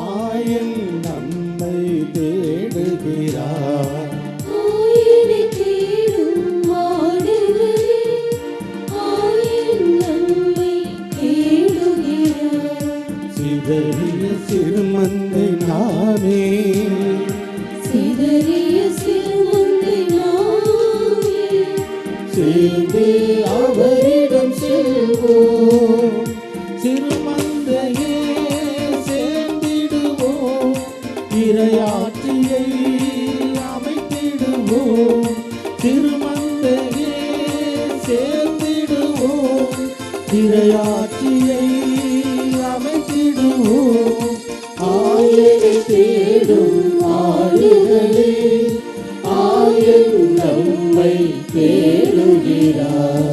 ஆயன் நம்மை தேடுகிறார். சிதறிய சிறுமந்தை நாமே, சிதறிய சிறுமந்தை நாமே, சேர்ந்து அவரிடம் செல்வோம். சிறுமந்தையே சேர்ந்திடுவோம், இறையாட்சியை அமைத்திடுவோம். சிறுமந்தையே சேர்ந்திடுவோம், இறையாட்சியை அமைத்திடுவோம். ஆயனை தேடும் ஆடுகளே, ஆயன் நம்மை தேடுகிறார்.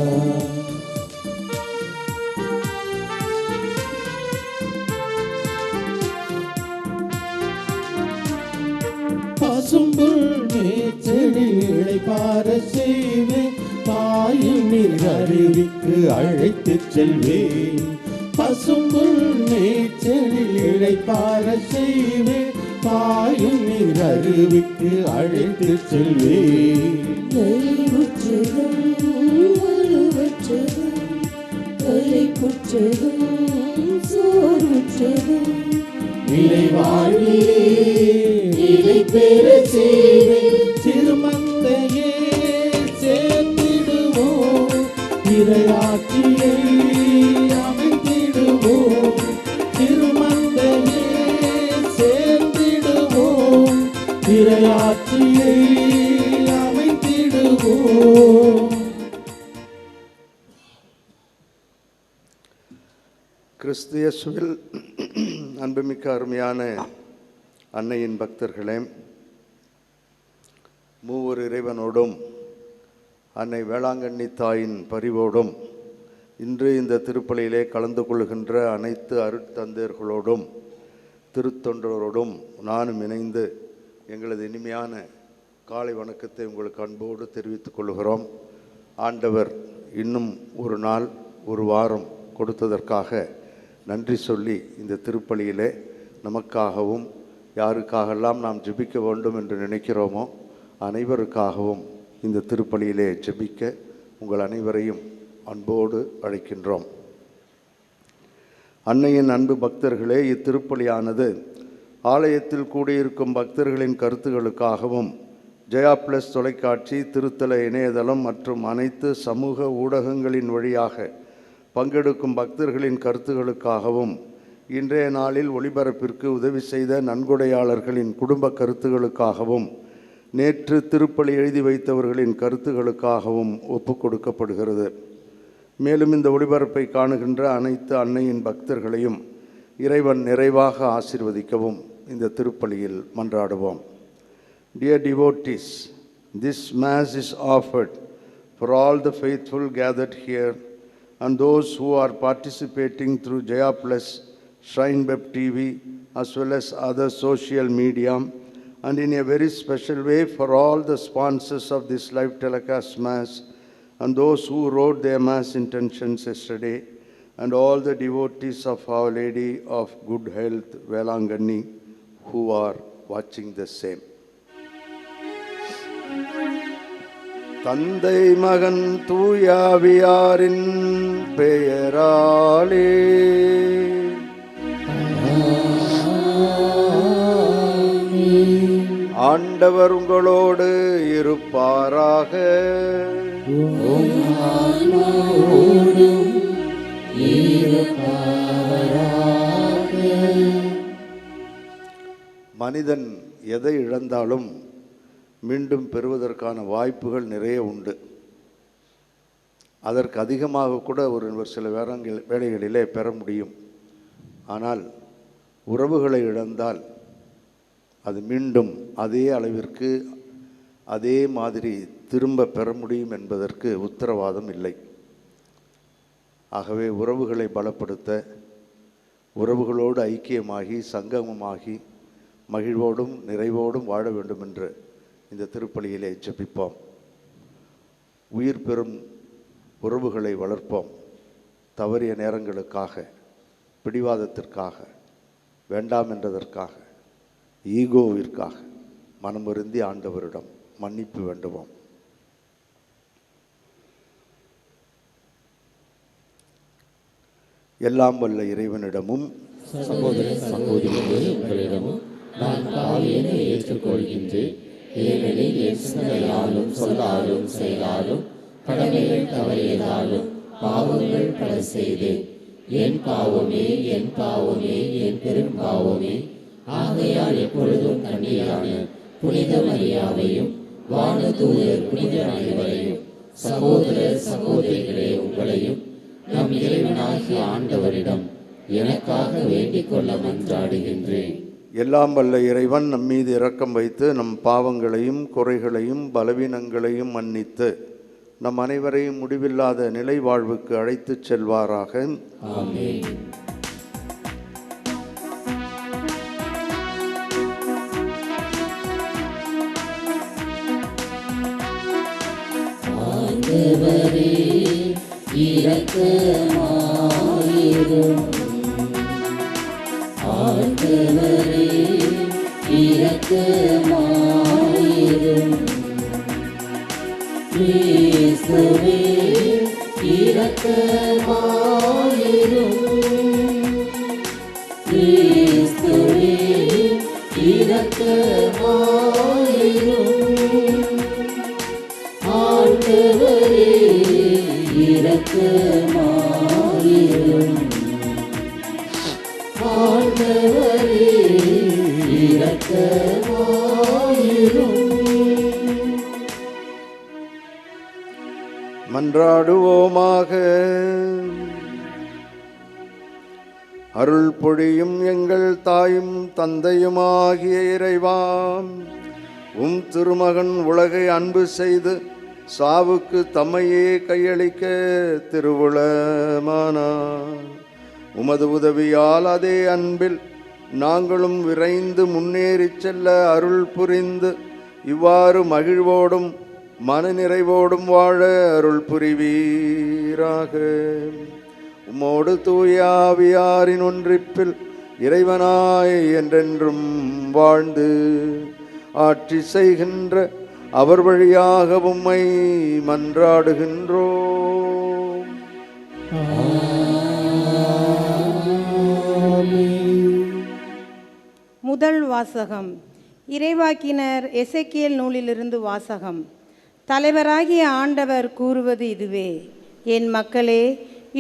பசும்புல் மேய்ச்சலில் இளைப்பாற செய்வேன், பாயும் நீர் அருவிக்கு அழைத்துச் செல்வேன். பசும்புல் மேய்ச்சலில் இளைப்பாற செய்வேன், பாயும் நீர் அருவிக்கு அழைத்துச் செல்வேன். நலிவுற்றதும் வலுவற்றதும், களைப்புற்றதும் சோர்வுற்றதும், நிலை வாழ்விலே நிலை பெற செய்வேன். சிறுமந்தையே சேர்ந்திடுவோம், இறையாட்சியை அமைத்திடுவோம். சிறுமந்தையே சேர்ந்திடுவோம், இறையாட்சியை அமைத்திடுவோம். கிறிஸ்து இயேசுவில் அன்புமிக்க அருமையான அன்னையின் பக்தர்களே, மூவர் இறைவனோடும் அன்னை வேளாங்கண்ணி தாயின் பரிவோடும் இன்று இந்த திருப்பலியிலே கலந்து கொள்கின்ற அனைத்து அருட்தந்தையர்களோடும் திருத்தொண்டரோடும் நானும் இணைந்து எங்களது இனிமையான காலை வணக்கத்தை உங்களுக்கு அன்போடு தெரிவித்துக் கொள்கிறோம். ஆண்டவர் இன்னும் ஒரு நாள் ஒரு வாரம் கொடுத்ததற்காக நன்றி சொல்லி இந்த திருப்பலியிலே நமக்காகவும் யாருக்காகலாம் நாம் ஜெபிக்க வேண்டும் என்று நினைக்கிறோமோ அனைவருக்காகவும் இந்த திருப்பலியிலே ஜெபிக்க உங்கள் அனைவரையும் அன்போடு அழைக்கின்றோம். அன்னையின் அன்பு பக்தர்களே, இத்திருப்பலியானது ஆலயத்தில் கூடியிருக்கும் பக்தர்களின் கருத்துகளுக்காகவும் ஜெயா பிளஸ் தொலைக்காட்சி, திருத்தல இணையதளம் மற்றும் அனைத்து சமூக ஊடகங்களின் வழியாக பங்கெடுக்கும் பக்தர்களின் கருத்துகளுக்காகவும் இன்றைய நாளில் ஒளிபரப்பிற்கு உதவி செய்த நன்கொடையாளர்களின் குடும்ப கருத்துகளுக்காகவும் நேற்று திருப்பலி எழுதி வைத்தவர்களின் கருத்துகளுக்காகவும் ஒப்புக் கொடுக்கப்படுகிறது. மேலும் இந்த ஒளிபரப்பை காணுகின்ற அனைத்து அன்னையின் பக்தர்களையும் இறைவன் நிறைவாக ஆசீர்வதிக்கவும் இந்த திருப்பலியில் மன்றாடுவோம். Dear devotees, this Mass is offered for all the faithful gathered here and those who are participating through Jaya Plus, Shrine Web TV, as well as other social media, and in a very special way for all the sponsors of this live telecast Mass and those who wrote their Mass intentions yesterday, and all the devotees of Our Lady of Good Health, Velanganni, who are watching the same. தந்தை மகன் தூயாவியாரின் பெயராலே ஆண்டவர் உங்களோடு இருப்பாராக. மனிதன் எதை இழந்தாலும் மீண்டும் பெறுவதற்கான வாய்ப்புகள் நிறைய உண்டு. அதற்கு அதிகமாக கூட ஒரு சில வேளைகளிலே பெற முடியும். ஆனால் உறவுகளை இழந்தால் அது மீண்டும் அதே அளவிற்கு அதே மாதிரி திரும்ப பெற முடியும் என்பதற்கு உத்தரவாதம் இல்லை. ஆகவே உறவுகளை பலப்படுத்த, உறவுகளோடு ஐக்கியமாகி சங்கமமாகி மகிழ்வோடும் நிறைவோடும் வாழ வேண்டும் என்று இந்த திருப்பலியிலே ஜெபிப்போம். உயிர் பெறும் உறவுகளை வளர்ப்போம். தவறிய நேரங்களுக்காக, பிடிவாதத்திற்காக வேண்டாம் என்றதற்காக, ஈகோவிற்காக மனம் வருந்தி ஆண்டவரிடம் மன்னிப்பு வேண்டுவோம். எல்லாம் வல்ல இறைவனிடமும் சகோதர சகோதரிகளே, உங்களிடமும் நான் பாவியனை ஏற்றுக்கொள்கின்றேன். ஏனெனில் என் சிந்தனையாலும் சொல்லாலும் செயலாலும் கடமைகள் தவறியதாலும் பாவங்கள் பல செய்தேன். என் பாவமே, என் பாவமே, என் பெரும் பாவமே. ஆகையால் எப்பொழுதும் கன்னியான புனித மரியாவையும் வானதூதர் புனித அனைவரையும் சகோதர சகோதரிகளே உங்களையும் நம் இறைவனாகிய ஆண்டவரிடம் எனக்காக வேண்டிக் கொள்ள மன்றாடுகின்றேன். எல்லாம் வல்ல இறைவன் நம் மீது இரக்கம் வைத்து நம் பாவங்களையும் குறைகளையும் பலவீனங்களையும் மன்னித்து நம் அனைவரையும் முடிவில்லாத நிலை வாழ்வுக்கு அழைத்துச் செல்வாராக. ஆமென். ஆண்டவரே இரக்கமாயிரும். ஆண்டவரே இரக்கமாயிரும். கிறிஸ்துவே இரக்கமாயிரும். கிறிஸ்துவே இரக்கமாயிரும். ஆண்டவரே இரக்கமாயிரும். ஆண்டவரே இரக்கமாயிரும். மன்றாடுவோமாக. அருள் பொழியும் எங்கள் தாயும் தந்தையுமாகிய இறைவாம், உம் திருமகன் உலகை அன்பு செய்து சாவுக்கு தம்மையே கையளிக்க திருவுளமானார். உமது உதவியால் அதே அன்பில் நாங்களும் விரைந்து முன்னேறிச் செல்ல அருள் புரிந்து இவ்வாறு மகிழ்வோடும் மனநிறைவோடும் வாழ அருள் புரிவீராக. உம்மோடு தூய ஆவியாரின் ஒன்றிப்பில் இறைவனாய் என்றென்றும் வாழ்ந்து ஆட்சி செய்கின்ற அவர் வழியாக உம்மை மன்றாடுகின்றோம். முதல் வாசகம். இறைவாக்கினர் எசேக்கியேல் நூலிலிருந்து வாசகம். தலைவராகிய ஆண்டவர் கூறுவது இதுவே: என் மக்களே,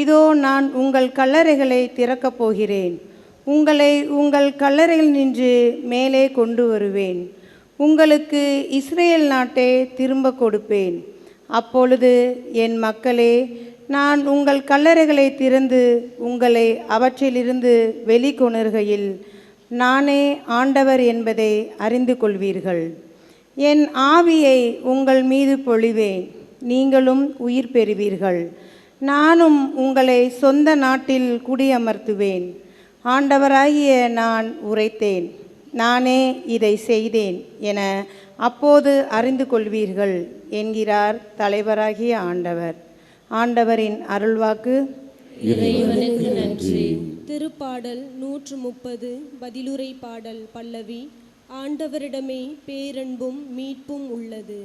இதோ நான் உங்கள் கல்லறைகளை திறக்கப் போகிறேன். உங்களை உங்கள் கல்லறையில் நின்று மேலே கொண்டு வருவேன். உங்களுக்கு இஸ்ரேல் நாட்டை திரும்ப கொடுப்பேன். அப்பொழுது என் மக்களே, நான் உங்கள் கல்லறைகளை திறந்து உங்களை அவற்றிலிருந்து வெளிக்கொணர்கையில் நானே ஆண்டவர் என்பதை அறிந்து கொள்வீர்கள். என் ஆவியை உங்கள் மீது பொழிவேன், நீங்களும் உயிர் பெறுவீர்கள். நானும் உங்களை சொந்த நாட்டில் குடியமர்த்துவேன். ஆண்டவராகிய நான் உரைத்தேன், நானே இதை செய்தேன் என அப்போது அறிந்து கொள்வீர்கள் என்கிறார் தலைவராகிய ஆண்டவர். ஆண்டவரின் அருள்வாக்கு. இறைவனுக்கு நன்றி. திருப்பாடல் 130 பதிலுரை பாடல் பல்லவி. ஆண்டவரிடமே பேரன்பும் மீட்பும் உள்ளது.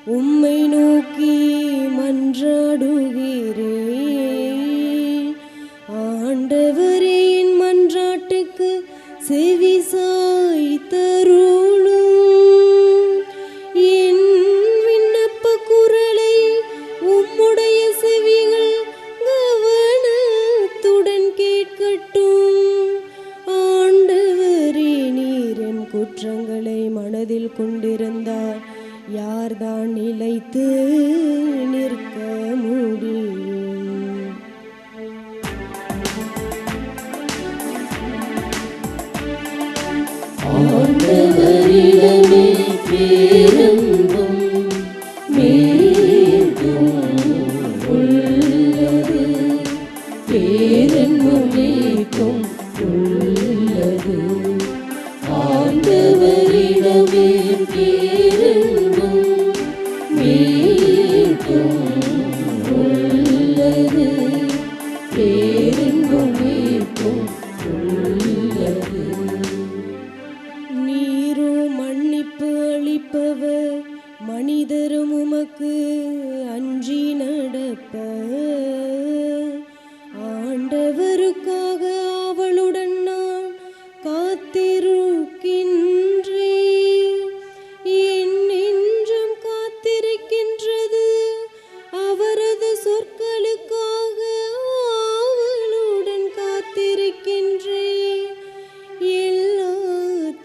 உம்மை நோக்கி மன்றாடுகிறேன். ஆண்டவரே, என் மன்றாட்டுக்கு செவி சாய்த்தருளும். என் விண்ணப்ப குரலை உம்முடைய செவிகள் கவனத்துடன் கேட்கட்டும். ஆண்டவரே, நீர் என் குற்றங்களை மனதில் கொண்டிருந்தால் யார்தான் நிலைத்து நிற்க முடியும்? ஆண்டவரிடமே பேரன்பும் மீட்பும் உள்ளது. பேரன்பும் மீட்பும் உள்ளது. ஆண்டவரிடமே பேரன்பும் மீட்பும் உள்ளது. பேரன்பும் மீட்பும் உள்ளது. நீரோ மன்னிப்பு அளிப்பவர், மனிதரும் உமக்கு அஞ்சி நடப்ப. ஆண்டவருக்காக அவளுடன் நான் காத்திருக்கின்றேன். என் நெஞ்சம் காத்திருக்கின்றது. அவரது சொற்களுக்காக அவளுடன் காத்திருக்கின்றேன். எல்லா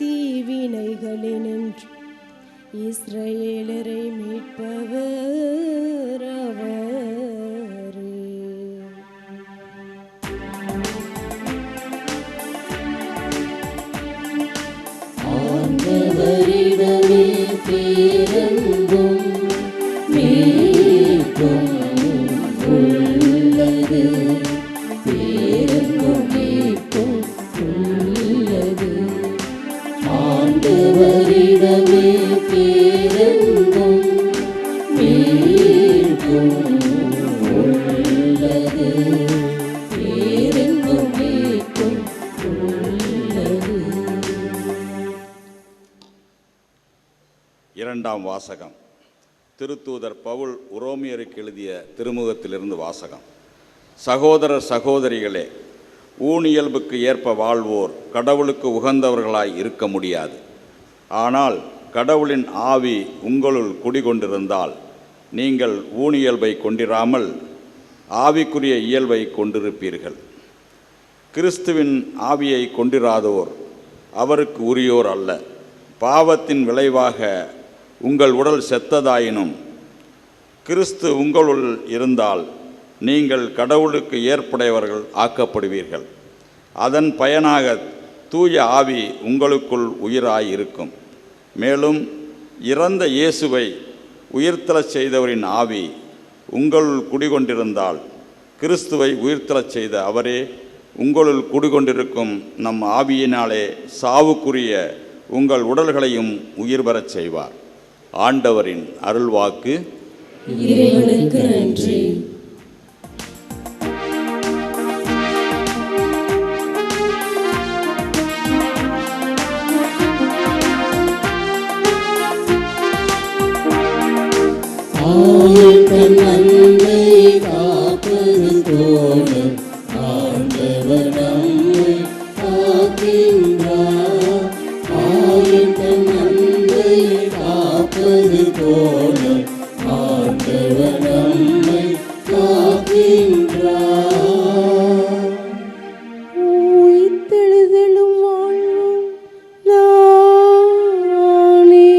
தீவினைகளினின்று இஸ்ரவேலரை மீட்பவர் அவரே. ஆண்டவரிடமே பேரன்பும் மீட்பும் உள்ளது. பேரன்பும் மீட்பும் உள்ளது. ஆண்டவரிடமே பேரன்பும் மீட்பும் உள்ளது. பேரன்பும் மீட்பும் உள்ளது. இரண்டாம் வாசகம். திருத்தூதர் பவுல் உரோமியருக்கு எழுதிய திருமுகத்திலிருந்து வாசகம். சகோதரர் சகோதரிகளே, ஊனியல்புக்கு ஏற்ப வாழ்வோர் கடவுளுக்கு உகந்தவர்களாய் இருக்க முடியாது. ஆனால் கடவுளின் ஆவி உங்களுள் குடிகொண்டிருந்தால் நீங்கள் ஊனியல்பை கொண்டிராமல் ஆவிக்குரிய இயல்பை கொண்டிருப்பீர்கள். கிறிஸ்துவின் ஆவியை கொண்டிராதோர் அவருக்கு உரியோர் அல்ல. பாவத்தின் விளைவாக உங்கள் உடல் செத்ததாயினும் கிறிஸ்து உங்களுள் இருந்தால் நீங்கள் கடவுளுக்கு ஏற்புடையவர்கள் ஆக்கப்படுவீர்கள். அதன் பயனாக தூய ஆவி உங்களுக்குள் உயிராயிருக்கும். மேலும் இறந்த இயேசுவை உயிர்த்தெழச் செய்தவரின் ஆவி உங்களுள் குடிகொண்டிருந்தால் கிறிஸ்துவை உயிர்த்தெழச் செய்த அவரே உங்களுள் குடிகொண்டிருக்கும் நம் ஆவியினாலே சாவுக்குரிய உங்கள் உடல்களையும் உயிர் பெறச் செய்வார். ஆண்டவரின் அருள்வாக்கு. இறைவனுக்கு நன்றி. ஆயத்தன் நன்மை காப்பது போல ஆண்டவர் நம்மை காக்கின்றார். ஆயத்தன் நன்மை காப்பது போல ஆண்டவர் நம்மை காக்கின்றார். உயிர்த்தெழுதலும் வாழ்வும் நானே.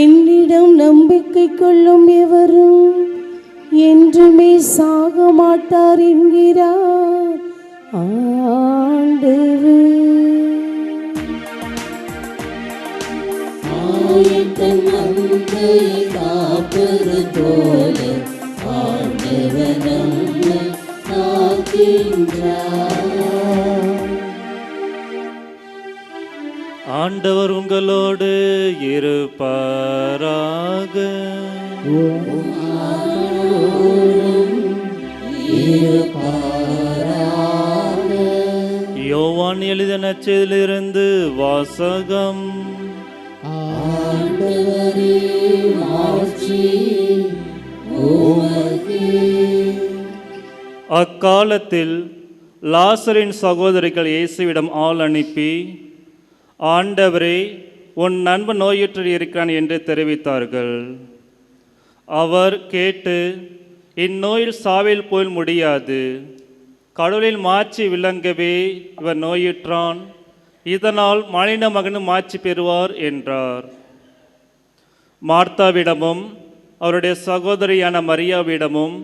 என்னிடம் நம்பிக்கை கொள்ளும் எவரும் என்றுமே சாக மாட்டார் என்கிறார் ஆண்டவர். ஆயத்தன் நன்மை காப்பது போல ஆண்டவர் நம்மை காக்கின்றார். ஆண்டவர் உங்களோடு இருப்பாராக. யோவான் எழுதிய நற்செய்தியிலிருந்து வாசகம். ஆண்டவரே மாட்சி உமக்கே. அக்காலத்தில் லாசரின் சகோதரிகள் இயேசுவிடம் ஆள் அனுப்பி, ஆண்டவரே, உன் நண்பன் நோயுற்று இருக்கிறான் என்று தெரிவித்தார்கள். அவர் கேட்டு, இந்நோயில் சாவில் போய் முடியாது, கடவுளில் மாட்சி விளங்கவே இவர் நோயுற்றான், இதனால் மனித மகனும் மாட்சி பெறுவார் என்றார். மார்த்தாவிடமும் அவருடைய சகோதரியான மரியாவிடமும்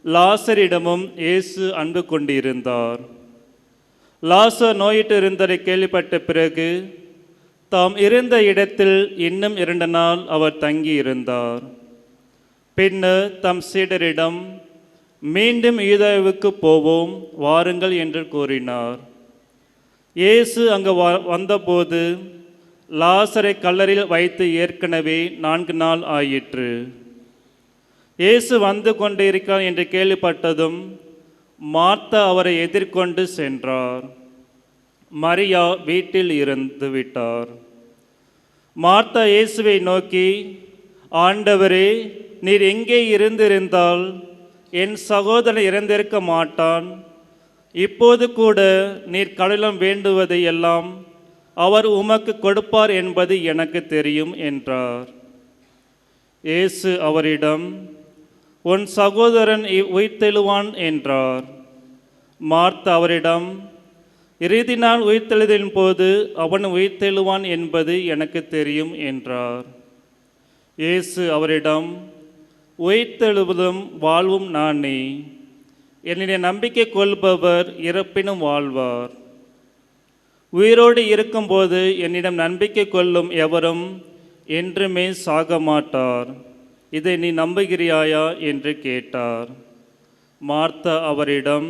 லாசரிடமும் இயேசு அன்பு கொண்டிருந்தார். லாசர் நோயிட்டு இருந்ததை கேள்விப்பட்ட பிறகு தாம் இருந்த இடத்தில் இன்னும் 2 நாள் அவர் தங்கியிருந்தார். பின்னர் தம் சீடரிடம், மீண்டும் யூதேயாவுக்கு போவோம், வாருங்கள் என்று கூறினார். இயேசு அங்கு வந்தபோது லாசரை கல்லறையில் வைத்து ஏற்கனவே 4 நாள் ஆயிற்று. இயேசு வந்து கொண்டிருக்கிறார் என்று கேள்விப்பட்டதும் மார்த்தா அவரை எதிர்கொண்டு சென்றார். மரியா வீட்டில் இருந்து விட்டார். மார்த்தா இயேசுவை நோக்கி, ஆண்டவரே, நீர் எங்கே இருந்திருந்தால் என் சகோதரன் இறந்திருக்க மாட்டான். இப்போது கூட நீர் கடவுளிடம் வேண்டுவதை எல்லாம் அவர் உமக்கு கொடுப்பார் என்பது எனக்கு தெரியும் என்றார். இயேசு அவரிடம், உன் சகோதரன் உயிர்த்தெழுவான் என்றார். மார்த்தா அவரிடம், இறுதி நாள் உயிர்த்தெழுதலின் போது அவன் உயிர்த்தெழுவான் என்பது எனக்கு தெரியும் என்றார். இயேசு அவரிடம், உயிர்த்தெழுவதும் வாழ்வும் நானே. என்னுடைய நம்பிக்கை கொள்பவர் இறப்பினும் வாழ்வார். உயிரோடு இருக்கும்போது என்னிடம் நம்பிக்கை கொள்ளும் எவரும் என்றுமே சாக மாட்டார். இதை நீ நம்புகிறாயா என்று கேட்டார். மார்த்தா அவரிடம்,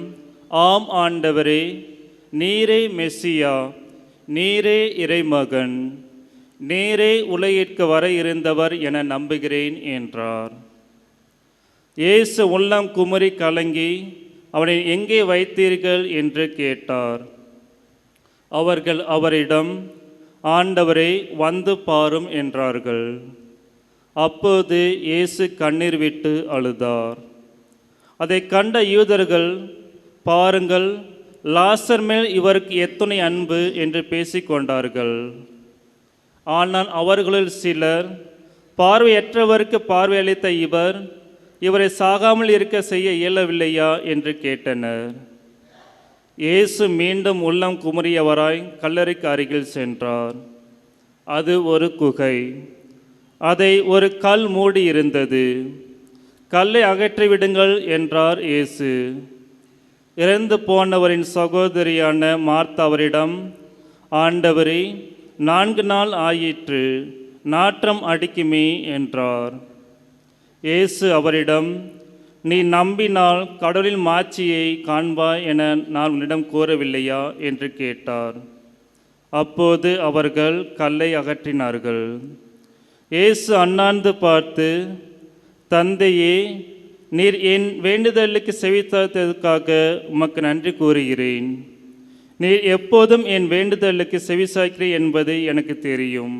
ஆம் ஆண்டவரே, நீரே மெசியா, நீரே இறைமகன், நீரே உலகிற்கு வர இருந்தவர் என நம்புகிறேன் என்றார். இயேசு உள்ளம் குமுறி கலங்கி, அவனை எங்கே வைத்தீர்கள் என்று கேட்டார். அவர்கள் அவரிடம், ஆண்டவரை வந்து பாரும் என்றார்கள். அப்போது இயேசு கண்ணீர் விட்டு அழுதார். அதை கண்ட யூதர்கள், பாருங்கள், லாசர் மேல் இவருக்கு எத்தனை அன்பு என்று பேசிக்கொண்டார்கள். ஆனால் அவர்களில் சிலர், பார்வையற்றவருக்கு பார்வையளித்த இவரை சாகாமல் இருக்க செய்ய இயலவில்லையா என்று கேட்டனர். இயேசு மீண்டும் உள்ளம் குமுறியவராய் கல்லறைக்கு அருகில் சென்றார். அது ஒரு குகை. அதை ஒரு கல் மூடி இருந்தது. கல்லை அகற்றிவிடுங்கள் என்றார் இயேசு. இறந்து போனவரின் சகோதரியான மார்த்தா அவரிடம், ஆண்டவரே, 4 நாள் ஆயிற்று, நாற்றம் அடிக்குமே என்றார். இயேசு அவரிடம், நீ நம்பினால் கடவுளின் மாட்சியை காண்பாய் என நான் உன்னிடம் கூறவில்லையா என்று கேட்டார். அப்போது அவர்கள் கல்லை அகற்றினார்கள். இயேசு அண்ணாந்து பார்த்து, தந்தையே, நீர் என் வேண்டுதலுக்கு செவிசாய்த்ததற்காக உமக்கு நன்றி கூறுகிறேன். நீர் எப்போதும் என் வேண்டுதலுக்கு செவிசாய்க்கிறீர் என்பது எனக்கு தெரியும்.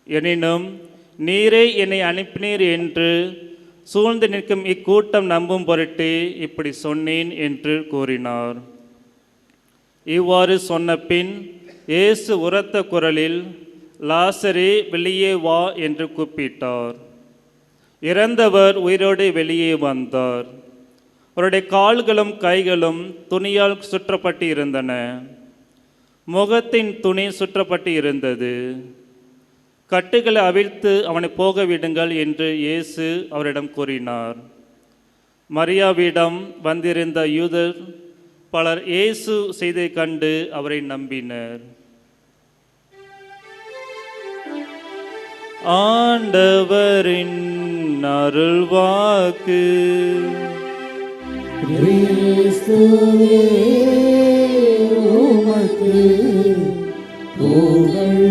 எனினும் நீரே என்னை அனுப்பினீர் என்று சூழ்ந்து நிற்கும் இக்கூட்டம் நம்பும் பொருட்டு இப்படி சொன்னேன் என்று கூறினார். இவ்வாறு சொன்ன பின் இயேசு உரத்த குரலில், லாசரே, வெளியே வா என்று கூப்பிட்டார். இறந்தவர் உயிரோடு வெளியே வந்தார். அவருடைய கால்களும் கைகளும் துணியால் சுற்றப்பட்டு இருந்தன. முகத்தின் துணி சுற்றப்பட்டு இருந்தது. கட்டுகளை அவிழ்த்து அவனை போக விடுங்கள் என்று இயேசு அவரிடம் கூறினார். மரியாவிடம் வந்திருந்த யூதர் பலர் இயேசு செய்தை கண்டு அவரை நம்பினர். ஆண்டவரின் அருள்வாக்கு. கிறிஸ்துவே உமக்கு புகழ்.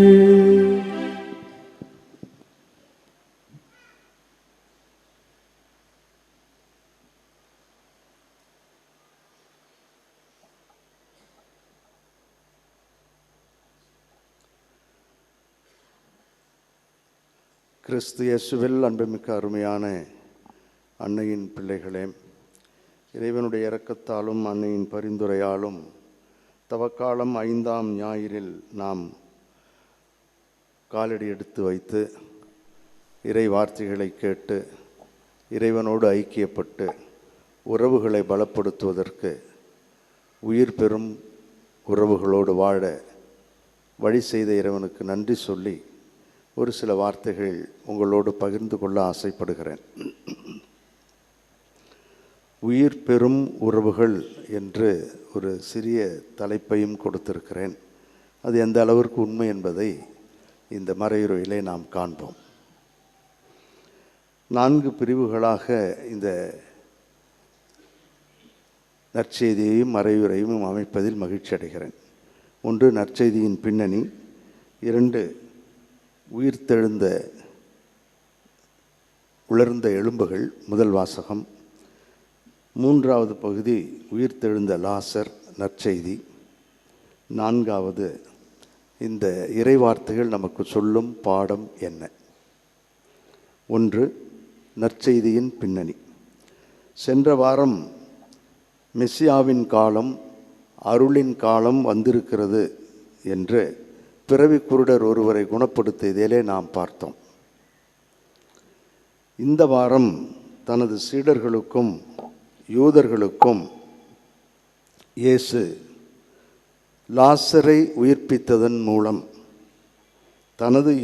கிறிஸ்து இயேசுவில் அன்புமிக்க அருமையான அன்னையின் பிள்ளைகளே, இறைவனுடைய இரக்கத்தாலும் அன்னையின் பரிந்துரையாலும் தவக்காலம் 5ஆம் ஞாயிறில் நாம் காலடி எடுத்து வைத்து இறை வார்த்தைகளை கேட்டு இறைவனோடு ஐக்கியப்பட்டு உறவுகளை பலப்படுத்துவதற்கு உயிர் பெறும் உறவுகளோடு வாழ வழி செய்த இறைவனுக்கு நன்றி சொல்லி ஒரு சில வார்த்தைகள் உங்களோடு பகிர்ந்து கொள்ள ஆசைப்படுகிறேன். உயிர் பெறும் உறவுகள் என்று ஒரு சிறிய தலைப்பையும் கொடுத்திருக்கிறேன். அது எந்த அளவிற்கு உண்மை என்பதை இந்த மறையுரையிலே நாம் காண்போம். 4 பிரிவுகளாக இந்த நற்செய்தியையும் மறையுரையும் அமைப்பதில் மகிழ்ச்சி அடைகிறேன். 1, நற்செய்தியின் பின்னணி. 2, உயிர்த்தெழுந்த உலர்ந்த எலும்புகள், முதல் வாசகம். 3வது பகுதி உயிர்த்தெழுந்த லாசர், நற்செய்தி. 4வது இந்த இறைவார்த்தைகள் நமக்கு சொல்லும் பாடம் என்ன. 1, நற்செய்தியின் பின்னணி. சென்ற வாரம் மெசியாவின் காலம், அருளின் காலம் வந்திருக்கிறது என்று பிறவி குருடர் ஒருவரை குணப்படுத்தியதிலே நாம் பார்த்தோம். இந்த வாரம் தனது சீடர்களுக்கும் யூதர்களுக்கும் இயேசு லாசரை உயிர்ப்பித்ததன் மூலம் தனது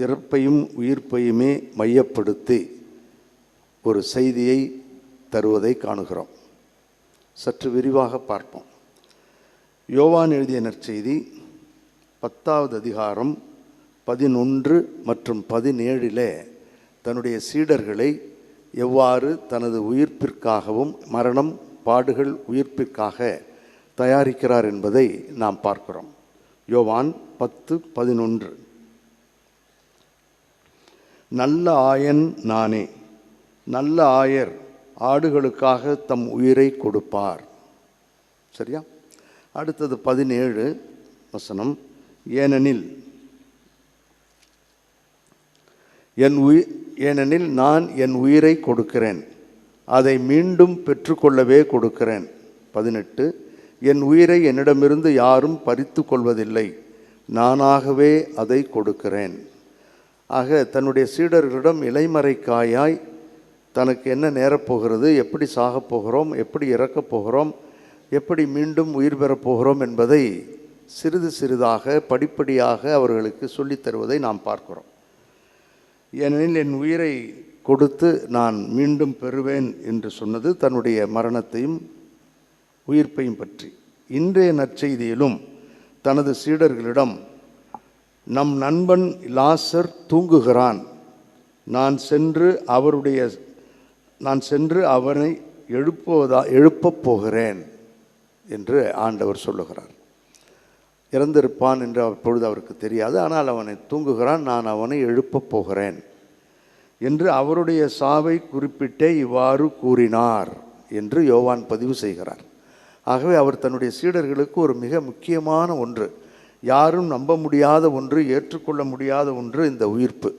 இறப்பையும் உயிர்ப்பையுமே மையப்படுத்தி ஒரு செய்தியை தருவதை காணுகிறோம். சற்று விரிவாக பார்ப்போம். யோவான் எழுதிய நற்செய்தி 10வது அதிகாரம் 11 மற்றும் 17 தன்னுடைய சீடர்களை எவ்வாறு தனது உயிர்ப்பிற்காகவும் மரணம், பாடுகள், உயிர்ப்பிற்காக தயாரிக்கிறார் என்பதை நாம் பார்க்கிறோம். யோவான் 10:11. நல்ல ஆயன் நானே, நல்ல ஆயர் ஆடுகளுக்காக தம் உயிரை கொடுப்பார். சரியா? அடுத்தது 17 வசனம். ஏனெனில் நான் என் உயிரை கொடுக்கிறேன், அதை மீண்டும் பெற்றுக்கொள்ளவே கொடுக்கிறேன். 18, என் உயிரை என்னிடமிருந்து யாரும் பறித்து கொள்வதில்லை, நானாகவே அதை கொடுக்கிறேன். ஆக தன்னுடைய சீடர்களிடம் இலைமறைக்காயாய் தனக்கு என்ன நேரப்போகிறது, எப்படி சாகப் போகிறோம், எப்படி இறக்கப் போகிறோம், எப்படி மீண்டும் உயிர் பெறப் போகிறோம் என்பதை சிறிது சிறிதாக படிப்படியாக அவர்களுக்கு சொல்லித் தருவதை நாம் பார்க்கிறோம். ஏனெனில் என் உயிரை கொடுத்து நான் மீண்டும் பெறுவேன் என்று சொன்னது தன்னுடைய மரணத்தையும் உயிர்ப்பையும் பற்றி. இன்றைய நற்செய்தியிலும் தனது சீடர்களிடம் நம் நண்பன் லாசர் தூங்குகிறான், நான் சென்று அவனை எழுப்பப் போகிறேன் என்று ஆண்டவர் சொல்லுகிறார். இறந்திருப்பான் என்று அப்பொழுது அவருக்கு தெரியாது, ஆனால் அவனை தூங்குகிறான், நான் அவனை எழுப்பப் போகிறேன் என்று அவருடைய சாவை குறிப்பிட்டே இவ்வாறு கூறினார் என்று யோவான் பதிவு செய்கிறார். ஆகவே அவர் தன்னுடைய சீடர்களுக்கு ஒரு மிக முக்கியமான ஒன்று, யாரும் நம்ப முடியாத ஒன்று, ஏற்றுக்கொள்ள முடியாத ஒன்று இந்த உயிர்ப்பு.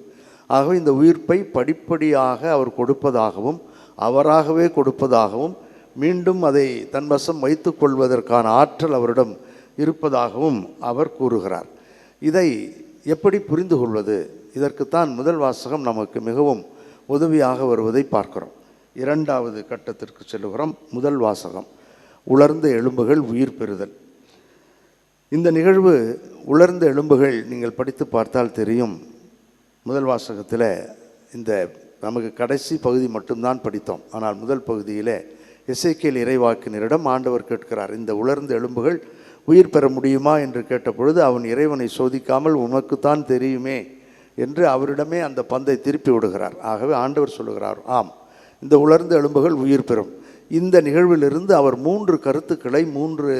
ஆகவே இந்த உயிர்ப்பை படிப்படியாக அவர் கொடுப்பதாகவும் அவராகவே கொடுப்பதாகவும் மீண்டும் அதை தன்வசம் வைத்து கொள்வதற்கான ஆற்றல் அவரிடம் இருப்பதாகவும் அவர் கூறுகிறார். இதை எப்படி புரிந்து கொள்வது? இதற்குத்தான் முதல் வாசகம் நமக்கு மிகவும் உதவியாக வருவதை பார்க்கிறோம். 2வது கட்டத்திற்கு செல்லுகிறோம். முதல் வாசகம் உலர்ந்த எலும்புகள் உயிர் பெறுதல். இந்த நிகழ்வு உலர்ந்த எலும்புகள் நீங்கள் படித்து பார்த்தால் தெரியும். முதல் வாசகத்தில் இந்த நமக்கு கடைசி பகுதி மட்டும்தான் படித்தோம். ஆனால் முதல் பகுதியில் எசேக்கியேல் இறைவாக்கினரிடம் ஆண்டவர் கேட்கிறார், இந்த உலர்ந்த எலும்புகள் உயிர் பெற முடியுமா என்று கேட்டபொழுது அவன் இறைவனை சோதிக்காமல் உனக்குத்தான் தெரியுமே என்று அவரிடமே அந்த பந்தை திருப்பி விடுகிறார். ஆகவே ஆண்டவர் சொல்லுகிறார், ஆம், இந்த உலர்ந்த எலும்புகள் உயிர் பெறும். இந்த நிகழ்விலிருந்து அவர் 3 கருத்துக்களை, 3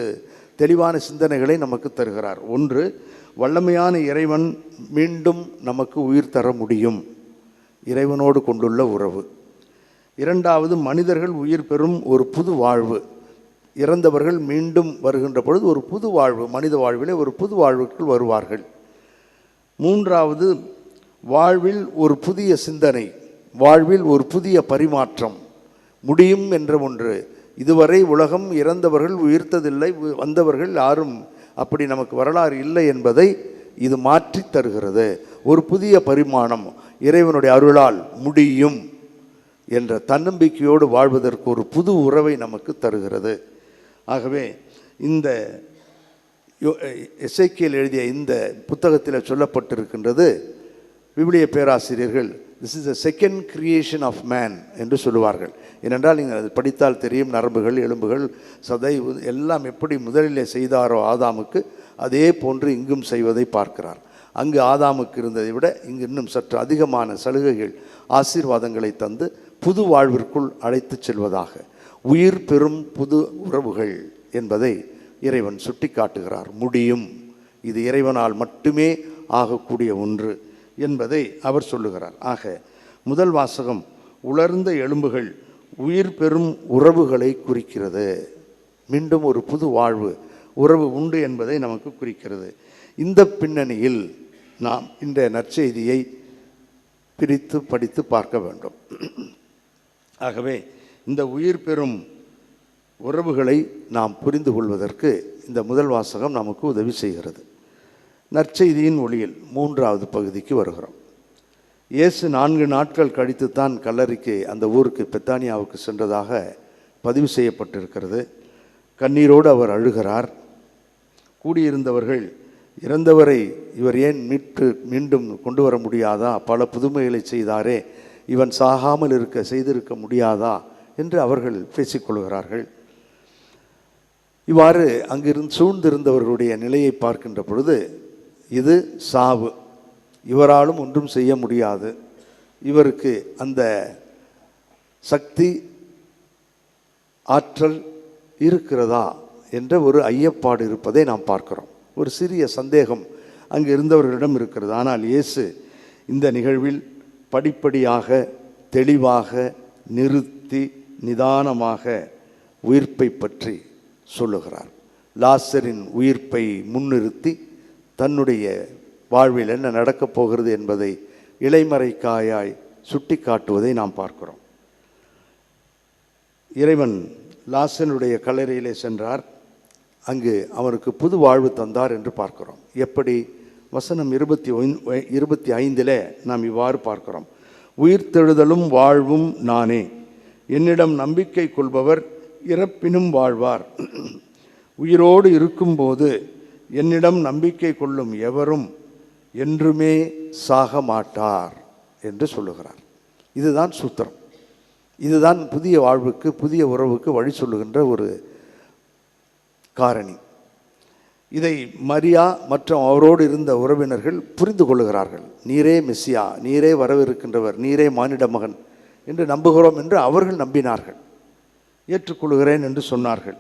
தெளிவான சிந்தனைகளை நமக்கு தருகிறார். 1, வல்லமையான இறைவன் மீண்டும் நமக்கு உயிர் தர முடியும், இறைவனோடு கொண்டுள்ள உறவு. 2வது, மனிதர்கள் உயிர் பெறும் ஒரு புது வாழ்வு, இறந்தவர்கள் மீண்டும் வருகின்ற பொழுது ஒரு புது வாழ்வு, மனித வாழ்விலே ஒரு புது வாழ்வுக்குள் வருவார்கள். 3வது, வாழ்வில் ஒரு புதிய சிந்தனை, வாழ்வில் ஒரு புதிய பரிமாற்றம், முடியும் என்ற ஒன்று. இதுவரை உலகம் இறந்தவர்கள் உயிர்த்ததில்லை, வந்தவர்கள் யாரும் அப்படி நமக்கு வரலாறு இல்லை என்பதை இது மாற்றி தருகிறது. ஒரு புதிய பரிமாணம், இறைவனுடைய அருளால் முடியும் என்ற தன்னம்பிக்கையோடு வாழ்வதற்கு ஒரு புது உறவை நமக்கு தருகிறது. ஆகவே இந்த எசேக்கியேல் எழுதிய இந்த புத்தகத்தில் சொல்லப்பட்டிருக்கின்றது, விவிலிய பேராசிரியர்கள் this is the second creation of man என்று சொல்லுவார்கள். ஏனென்றால் நீங்கள் அது படித்தால் தெரியும், நரம்புகள், எலும்புகள், சதை எல்லாம் எப்படி முதலிலே செய்தாரோ ஆதாமுக்கு, அதே போன்று இங்கும் செய்வதை பார்க்கிறார். அங்கு ஆதாமுக்கு இருந்ததை விட இங்கு இன்னும் சற்று அதிகமான சலுகைகள், ஆசீர்வாதங்களை தந்து புது வாழ்விற்குள் அழைத்து செல்வதாக, உயிர் பெறும் புது உறவுகள் என்பதை இறைவன் சுட்டி காட்டுகிறார். முடியும், இது இறைவனால் மட்டுமே ஆகக்கூடிய ஒன்று என்பதை அவர் சொல்லுகிறார். ஆக முதல் வாசகம் உலர்ந்த எலும்புகள் உயிர் பெறும் உறவுகளை குறிக்கிறது. மீண்டும் ஒரு புது வாழ்வு, உறவு உண்டு என்பதை நமக்கு குறிக்கிறது. இந்த பின்னணியில் நாம் இந்த நற்செய்தியை பிரித்து படித்து பார்க்க வேண்டும். ஆகவே இந்த உயிர் பெறும் உறவுகளை நாம் புரிந்து கொள்வதற்கு இந்த முதல் வாசகம் நமக்கு உதவி செய்கிறது. நற்செய்தியின் ஒளியில் 3வது பகுதிக்கு வருகிறோம். இயேசு 4 நாட்கள் கழித்து தான் கல்லறைக்கு, அந்த ஊருக்கு பெத்தானியாவுக்கு சென்றதாக பதிவு செய்யப்பட்டிருக்கிறது. கண்ணீரோடு அவர் அழுகிறார். கூடியிருந்தவர்கள், இறந்தவரை இவர் ஏன் மீண்டும் கொண்டு வர முடியாதா, பல புதுமைகளை செய்தாரே, இவன் சாகாமல் செய்திருக்க முடியாதா என்று அவர்கள் பேசிக்கொள்கிறார்கள். இவ்வாறு அங்கிருந்து சூழ்ந்திருந்தவர்களுடைய நிலையை பார்க்கின்ற பொழுது, இது சாவு, இவராலும் ஒன்றும் செய்ய முடியாது, இவருக்கு அந்த சக்தி ஆற்றல் இருக்கிறதா என்ற ஒரு ஐயப்பாடு இருப்பதை நாம் பார்க்கிறோம். ஒரு சிறிய சந்தேகம் அங்கு இருந்தவர்களிடம் இருக்கிறது. ஆனால் இயேசு இந்த நிகழ்வில் படிப்படியாக, தெளிவாக, நிறுத்தி, நிதானமாக உயிர்ப்பை பற்றி சொல்லுகிறார். லாசரின் உயிர்ப்பை முன்னிறுத்தி தன்னுடைய வாழ்வில் என்ன நடக்கப் போகிறது என்பதை இலைமறைக்காயாய் சுட்டி காட்டுவதை நாம் பார்க்கிறோம். இறைவன் லாசனுடைய கல்லறையிலே சென்றார். அங்கு அவனுக்கு புது வாழ்வு தந்தார் என்று பார்க்கிறோம். எப்படி? வசனம் 25 நாம் இவ்வாறு பார்க்கிறோம். உயிர்த்தெழுதலும் வாழ்வும் நானே, என்னிடம் நம்பிக்கை கொள்பவர் இறப்பினும் வாழ்வார், உயிரோடு இருக்கும்போது என்னிடம் நம்பிக்கை கொள்ளும் எவரும் என்றுமே சாக மாட்டார் என்று சொல்லுகிறார். இதுதான் சூத்திரம். இதுதான் புதிய வாழ்வுக்கு, புதிய உறவுக்கு வழி சொல்லுகின்ற ஒரு காரணி. இதை மரியா மற்றும் அவரோடு இருந்த உறவினர்கள் புரிந்து கொள்ளுகிறார்கள். நீரே மெசியா, நீரே வரவிருக்கின்றவர், நீரே மானிட மகன் என்று நம்புகிறோம் என்று அவர்கள் நம்பினார்கள். ஏற்றுக்கொள்கிறேன் என்று சொன்னார்கள்.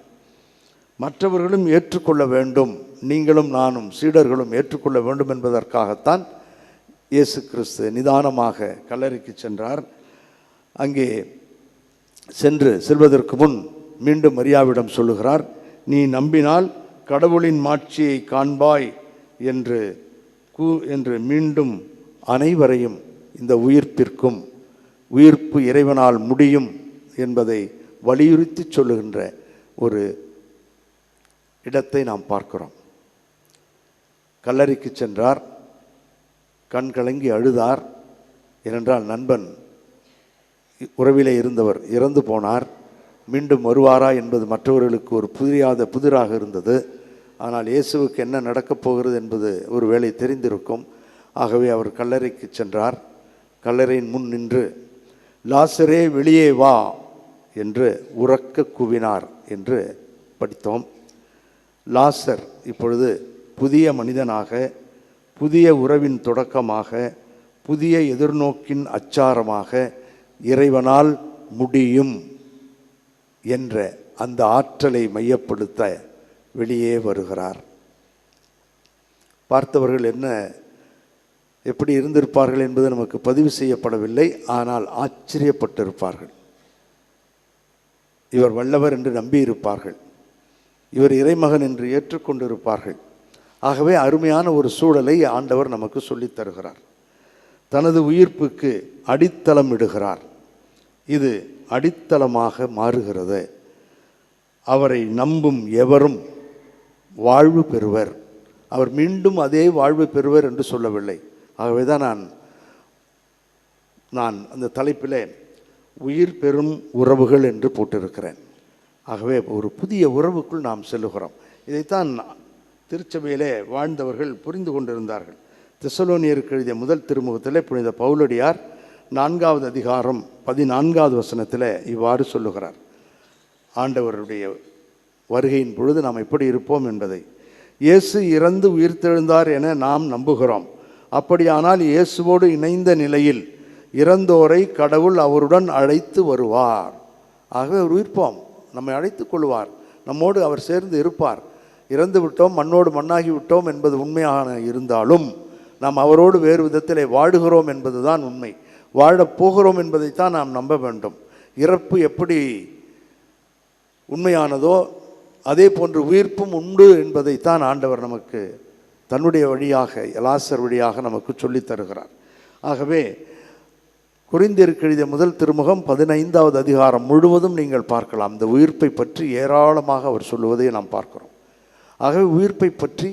மற்றவர்களும் ஏற்றுக்கொள்ள வேண்டும், நீங்களும் நானும் சீடர்களும் ஏற்றுக்கொள்ள வேண்டும் என்பதற்காகத்தான் இயேசு கிறிஸ்து நிதானமாக கல்லறைக்கு சென்றார். அங்கே செல்வதற்கு முன் மீண்டும் மரியாவிடம் சொல்லுகிறார், நீ நம்பினால் கடவுளின் மாட்சியை காண்பாய் என்று மீண்டும் அனைவரையும் இந்த உயிர்ப்பிற்கும், உயிர்ப்பு இறைவனால் முடியும் என்பதை வலியுறுத்தி சொல்லுகின்ற ஒரு இடத்தை நாம் பார்க்கிறோம். கல்லறைக்கு சென்றார், கண் கலங்கி அழுதார். ஏனென்றால் நண்பன், உறவிலே இருந்தவர் இறந்து போனார், மீண்டும் வருவாரா என்பது மற்றவர்களுக்கு ஒரு புதிராக இருந்தது. ஆனால் இயேசுவுக்கு என்ன நடக்கப் போகிறது என்பது ஒரு வேளை தெரிந்திருக்கும். ஆகவே அவர் கல்லறைக்கு சென்றார். கல்லறையின் முன் நின்று, லாசரே வெளியே வா என்று உரக்க கூவினார் என்று படித்தோம். லாசர் இப்பொழுது புதிய மனிதனாக, புதிய உறவின் தொடக்கமாக, புதிய எதிர்நோக்கின் அச்சாரமாக, இறைவனால் முடியும் என்ற அந்த ஆற்றலை மையப்படுத்த வெளியே வருகிறார். பார்த்தவர்கள் எப்படி இருந்திருப்பார்கள் என்பது நமக்கு பதிவு செய்யப்படவில்லை. ஆனால் ஆச்சரியப்பட்டிருப்பார்கள். இவர் வல்லவர் என்று நம்பியிருப்பார்கள். இவர் இறைமகன் என்று ஏற்றுக்கொண்டிருப்பார்கள். ஆகவே அருமையான ஒரு சூழலை ஆண்டவர் நமக்கு சொல்லித் தருகிறார். தனது உயிர்ப்புக்கு அடித்தளம் இடுகிறார். இது அடித்தளமாக மாறுகிறது. அவரை நம்பும் எவரும் வாழ்வு பெறுவர். அவர் மீண்டும் அதே வாழ்வு பெறுவர் என்று சொல்லவில்லை. ஆகவே தான் நான் அந்த தலைப்பிலே உயிர் பெறும் உறவுகள் என்று போட்டிருக்கிறேன். ஆகவே ஒரு புதிய உறவுக்குள் நாம் செல்லுகிறோம். இதைத்தான் திருச்சபையிலே வாழ்ந்தவர்கள் புரிந்து கொண்டிருந்தார்கள். தெசலோனியருக்கு எழுதிய முதல் திருமுகத்திலே புனித பவுலடியார் 4வது அதிகாரம் 14வது வசனத்தில் இவ்வாறு சொல்லுகிறார். ஆண்டவருடைய வருகையின் பொழுது நாம் எப்படி இருப்போம் என்பதை. இயேசு இறந்து உயிர்த்தெழுந்தார் என நாம் நம்புகிறோம். அப்படியானால் இயேசுவோடு இணைந்த நிலையில் இறந்தோரை கடவுள் அவருடன் அழைத்து வருவார். ஆகவே அவர் உயிர்ப்போம், நம்மை அழைத்து கொள்வார், நம்மோடு அவர் சேர்ந்து இருப்பார். இறந்து விட்டோம், மண்ணோடு மண்ணாகி விட்டோம் என்பது உண்மையாக இருந்தாலும் நாம் அவரோடு வேறு விதத்திலே வாழுகிறோம் என்பதுதான் உண்மை. வாழப் போகிறோம் என்பதைத்தான் நாம் நம்ப வேண்டும். இறப்பு எப்படி உண்மையானதோ அதே போன்று உயிர்ப்பும் உண்டு என்பதைத்தான் ஆண்டவர் நமக்கு தன்னுடைய வழியாக லாசர் வழியாக நமக்கு சொல்லித் தருகிறார். ஆகவே கொரிந்தியருக்கு எழுதிய முதல் திருமுகம் 15வது அதிகாரம் முழுவதும் நீங்கள் பார்க்கலாம். இந்த உயிர்ப்பை பற்றி ஏராளமாக அவர் சொல்லுவதை நாம் பார்க்கிறோம். ஆகவே உயிர்ப்பை பற்றி,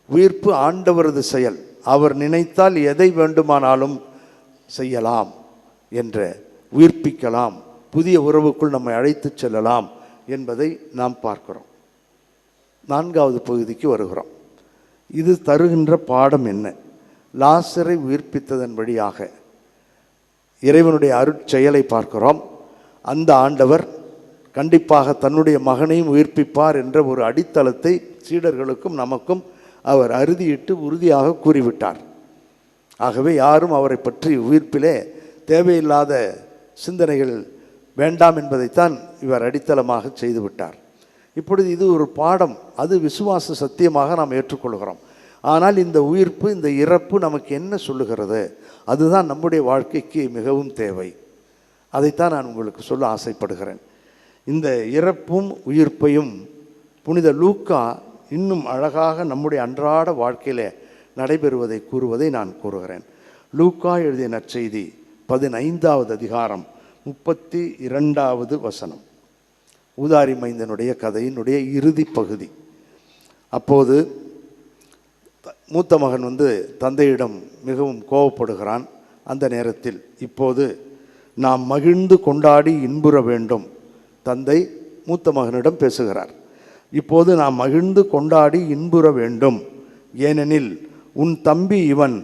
உயிர்ப்பு ஆண்டவரது செயல், அவர் நினைத்தால் எதை வேண்டுமானாலும் செய்யலாம் என்ற, உயிர்ப்பிக்கலாம், புதிய உறவுக்குள் நம்மை அழைத்து செல்லலாம் என்பதை நாம் பார்க்கிறோம். 4வது பகுதிக்கு வருகிறோம். இது தருகின்ற பாடம் என்ன? லாசரை உயிர்ப்பித்ததன் வழியாக இறைவனுடைய அருட்செயலை பார்க்கிறோம். அந்த ஆண்டவர் கண்டிப்பாக தன்னுடைய மகனையும் உயிர்ப்பிப்பார் என்ற ஒரு அடித்தளத்தை சீடர்களுக்கும் நமக்கும் அவர் அறுதியிட்டு உறுதியாக கூறிவிட்டார். ஆகவே யாரும் அவரை பற்றி உயிர்ப்பிலே தேவையில்லாத சிந்தனைகள் வேண்டாம் என்பதைத்தான் இவர் அடித்தளமாக செய்துவிட்டார். இப்பொழுது இது ஒரு பாடம், அது விசுவாச சத்தியமாக நாம் ஏற்றுக்கொள்கிறோம். ஆனால் இந்த உயிர்ப்பு, இந்த இறப்பு நமக்கு என்ன சொல்லுகிறது? அதுதான் நம்முடைய வாழ்க்கைக்கு மிகவும் தேவை. அதைத்தான் நான் உங்களுக்கு சொல்ல ஆசைப்படுகிறேன். இந்த இறப்பும் உயிர்ப்பையும் புனித லூக்கா இன்னும் அழகாக நம்முடைய அன்றாட வாழ்க்கையில் நடைபெறுவதை கூறுவதை நான் கூறுகிறேன். லூக்கா எழுதிய நற்செய்தி 15வது அதிகாரம் 32வது வசனம். ஊதாரி மைந்தனுடைய கதையினுடைய இறுதி பகுதி. அப்போது மூத்த மகன் தந்தையிடம் மிகவும் கோபப்படுகிறான். அந்த நேரத்தில் இப்போது நாம் மகிழ்ந்து கொண்டாடி இன்புற வேண்டும். தந்தை மூத்த மகனிடம் பேசுகிறார். இப்போது நாம் மகிழ்ந்து கொண்டாடி இன்புற வேண்டும், ஏனெனில் உன் தம்பி இவன்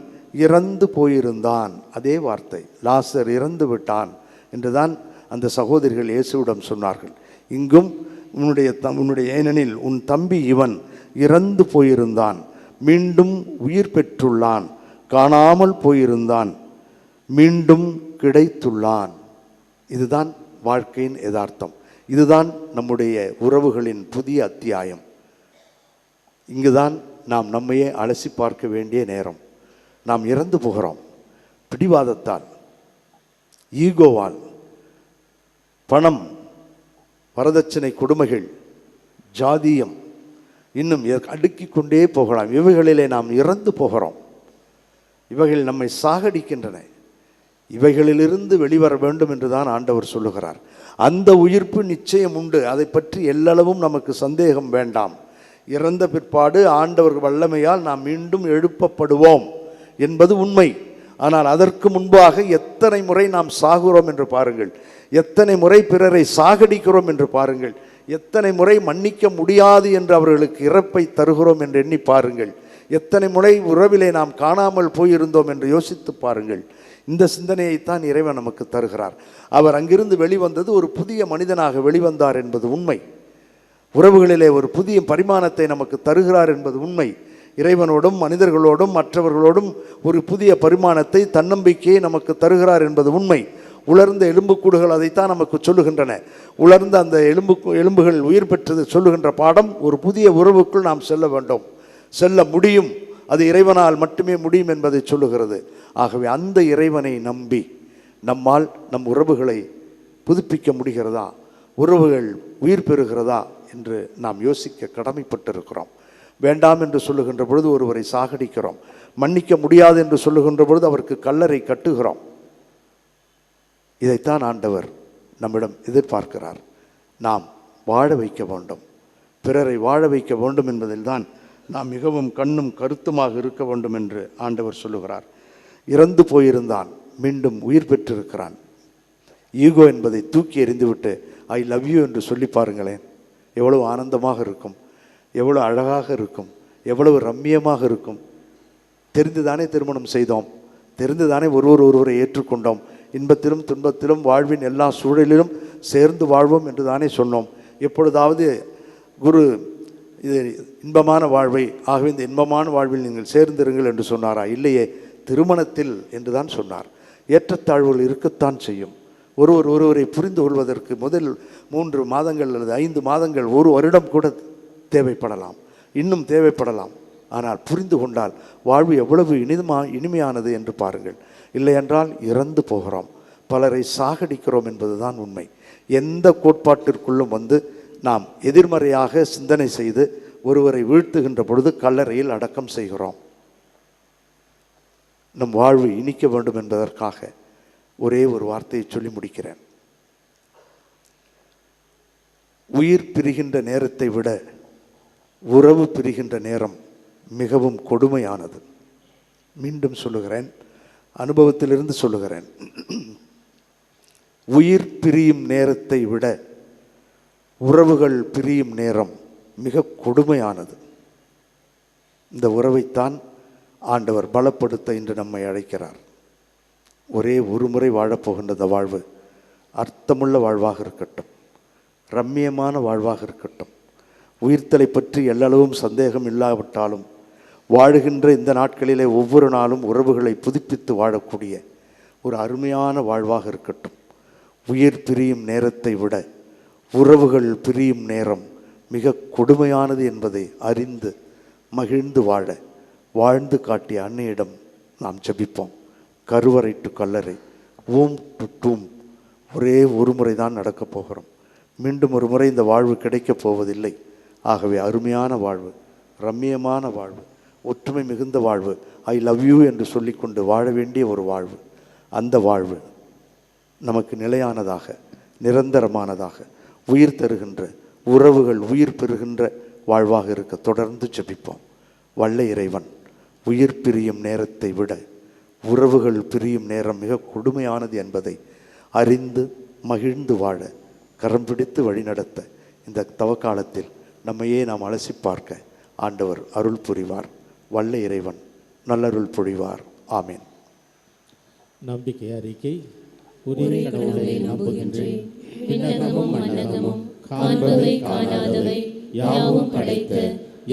இறந்து போயிருந்தான். அதே வார்த்தை, லாசர் இறந்து விட்டான் என்றுதான் அந்த சகோதரிகள் இயேசுவிடம் சொன்னார்கள். இங்கும் உன்னுடைய ஏனெனில் உன் தம்பி இவன் இறந்து போயிருந்தான், மீண்டும் உயிர் பெற்றுள்ளான், காணாமல் போயிருந்தான், மீண்டும் கிடைத்துள்ளான். இதுதான் வாழ்க்கையின் யதார்த்தம். இதுதான் நம்முடைய உறவுகளின் புதிய அத்தியாயம். இங்குதான் நாம் நம்மையே அலசி பார்க்க வேண்டிய நேரம். நாம் இறந்து போகிறோம். பிடிவாதத்தால், ஈகோவால், பணம், வரதட்சணை கொடுமைகள், ஜாதியம், இன்னும் அடுக்கிக் கொண்டே போகலாம். இவைகளிலே நாம் இறந்து போகிறோம். இவைகள் நம்மை சாகடிக்கின்றன. இவைகளிலிருந்து வெளிவர வேண்டும் என்று தான் ஆண்டவர் சொல்லுகிறார். அந்த உயிர்ப்பு நிச்சயம் உண்டு. அதை பற்றி எல்லளவும் நமக்கு சந்தேகம் வேண்டாம். இறந்த பிற்பாடு ஆண்டவர் வல்லமையால் நாம் மீண்டும் எழுப்பப்படுவோம் என்பது உண்மை. ஆனால் அதற்கு முன்பாக எத்தனை முறை நாம் சாகுறோம் என்று பாருங்கள். எத்தனை முறை பிறரை சாகடிக்கிறோம் என்று பாருங்கள். எத்தனை முறை மன்னிக்க முடியாது என்று அவர்களுக்கு இறப்பை தருகிறோம் என்று எண்ணி பாருங்கள். எத்தனை முறை உறவிலே நாம் காணாமல் போயிருந்தோம் என்று யோசித்து பாருங்கள். இந்த சிந்தனையைத்தான் இறைவன் நமக்கு தருகிறார். அவர் அங்கிருந்து வெளிவந்தது ஒரு புதிய மனிதனாக வெளிவந்தார் என்பது உண்மை. உறவுகளிலே ஒரு புதிய பரிமாணத்தை நமக்கு தருகிறார் என்பது உண்மை. இறைவனோடும் மனிதர்களோடும் மற்றவர்களோடும் ஒரு புதிய பரிமாணத்தை, தன்னம்பிக்கையை நமக்கு தருகிறார் என்பது உண்மை. உலர்ந்த எலும்புக்கூடுகள் அதைத்தான் நமக்கு சொல்லுகின்றன. உலர்ந்த அந்த எலும்புகள் உயிர் பெற்றது சொல்லுகின்ற பாடம், ஒரு புதிய உறவுக்குள் நாம் செல்ல வேண்டும், செல்ல முடியும். அது இறைவனால் மட்டுமே முடியும் என்பதை சொல்லுகிறது. ஆகவே அந்த இறைவனை நம்பி நம்மால் நம் உறவுகளை புதுப்பிக்க முடிகிறதா, உறவுகள் உயிர் பெறுகிறதா என்று நாம் யோசிக்க கடமைப்பட்டிருக்கிறோம். வேண்டாம் என்று சொல்லுகின்ற பொழுது ஒருவரை சாகடிக்கிறோம். மன்னிக்க முடியாது என்று சொல்லுகின்ற பொழுது அவருக்கு கல்லறை கட்டுகிறோம். இதைத்தான் ஆண்டவர் நம்மிடம் எதிர்பார்க்கிறார். நாம் வாழ வைக்க வேண்டும், பிறரை வாழ வைக்க வேண்டும் என்பதில்தான் நாம் மிகவும் கண்ணும் கருத்துமாக இருக்க வேண்டும் என்று ஆண்டவர் சொல்லுகிறார். இறந்து போயிருந்தான், மீண்டும் உயிர் பெற்றிருக்கிறான். ஈகோ என்பதை தூக்கி எறிந்துவிட்டு ஐ லவ் யூ என்று சொல்லி பாருங்களேன். எவ்வளவு ஆனந்தமாக இருக்கும், எவ்வளவு அழகாக இருக்கும், எவ்வளவு ரம்மியமாக இருக்கும். தெரிந்துதானே திருமணம் செய்தோம், தெரிந்துதானே ஒருவரை ஏற்றுக்கொண்டோம். இன்பத்திலும் துன்பத்திலும் வாழ்வின் எல்லா சூழலிலும் சேர்ந்து வாழ்வோம் என்று தானே சொன்னோம். எப்பொழுதாவது குரு இது இன்பமான வாழ்வை, ஆகவே இந்த இன்பமான வாழ்வில் நீங்கள் சேர்ந்திருங்கள் என்று சொன்னாரா? இல்லையே, திருமணத்தில் என்று தான் சொன்னார். ஏற்றத்தாழ்வுகள் இருக்கத்தான் செய்யும். ஒருவரை புரிந்து கொள்வதற்கு முதல் 3 மாதங்கள் அல்லது 5 மாதங்கள், 1 வருடம் கூட தேவைப்படலாம், இன்னும் தேவைப்படலாம். ஆனால் புரிந்து கொண்டால் வாழ்வு எவ்வளவு இனிமையானது என்று பாருங்கள். இல்லையென்றால் இறந்து போகிறோம், பலரை சாகடிக்கிறோம் என்பதுதான் உண்மை. எந்த கோட்பாட்டிற்குள்ளும் வந்து நாம் எதிர்மறையாக சிந்தனை செய்து ஒருவரை வீழ்த்துகின்ற பொழுது கல்லறையில் அடக்கம் செய்கிறோம். நம் வாழ்வு இனிக்க வேண்டும் என்பதற்காக ஒரே ஒரு வார்த்தையை சொல்லி முடிக்கிறேன். உயிர் பிரிகின்ற நேரத்தை விட உறவு பிரிகின்ற நேரம் மிகவும் கொடுமையானது. மீண்டும் சொல்லுகிறேன், அனுபவத்திலிருந்து சொல்லுகிறேன். உயிர் பிரியும் நேரத்தை விட உறவுகள் பிரியும் நேரம் மிக கொடுமையானது. இந்த உறவைத்தான் ஆண்டவர் பலப்படுத்த இன்று நம்மை அழைக்கிறார். ஒரே ஒரு முறை வாழப்போகின்ற இந்த வாழ்வு அர்த்தமுள்ள வாழ்வாக இருக்கட்டும், ரம்மியமான வாழ்வாக இருக்கட்டும். உயிர்த்தலை பற்றி எல்லளவும் சந்தேகம் இல்லாவிட்டாலும் வாழுகின்ற இந்த நாட்களிலே ஒவ்வொரு நாளும் உறவுகளை புதுப்பித்து வாழக்கூடிய ஒரு அருமையான வாழ்வாக இருக்கட்டும். உயிர் பிரியும் நேரத்தை விட உறவுகள் பிரியும் நேரம் மிக கொடுமையானது என்பதை அறிந்து மகிழ்ந்து வாழ வாழ்ந்து காட்டிய அன்னையிடம் நாம் ஜெபிப்போம். கருவறை டு கல்லறை, ஊம் டு டூம், ஒரே ஒரு முறை தான் நடக்கப் போகிறோம். மீண்டும் ஒரு முறை இந்த வாழ்வு கிடைக்கப் போவதில்லை. ஆகவே அருமையான வாழ்வு, ரம்மியமான வாழ்வு, ஒற்றுமை மிகுந்த வாழ்வு, ஐ லவ் யூ என்று சொல்லிக்கொண்டு வாழ வேண்டிய ஒரு வாழ்வு. அந்த வாழ்வு நமக்கு நிலையானதாக, நிரந்தரமானதாக, உயிர் தருகின்ற உறவுகள் உயிர் பெறுகின்ற வாழ்வாக இருக்க தொடர்ந்து ஜெபிப்போம். வல்ல இறைவன் உயிர் பிரியும் நேரத்தை விட உறவுகள் பிரியும் நேரம் மிக கொடுமையானது என்பதை அறிந்து மகிழ்ந்து வாழ கரம் பிடித்து வழிநடத்த இந்த தவக்காலத்தில் நம்மையே நாம் அலசி பார்க்க ஆண்டவர் அருள் புரிவார். வல்ல இறைவன் நல்லருள் பொழிவார். ஆமீன். நம்பிக்கை அறிக்கை. ஒரே கடவுளை நம்புகின்றேன், விண்ணகமும் மண்ணகமும் காண்பவை காணாதவை யாவும் படைத்த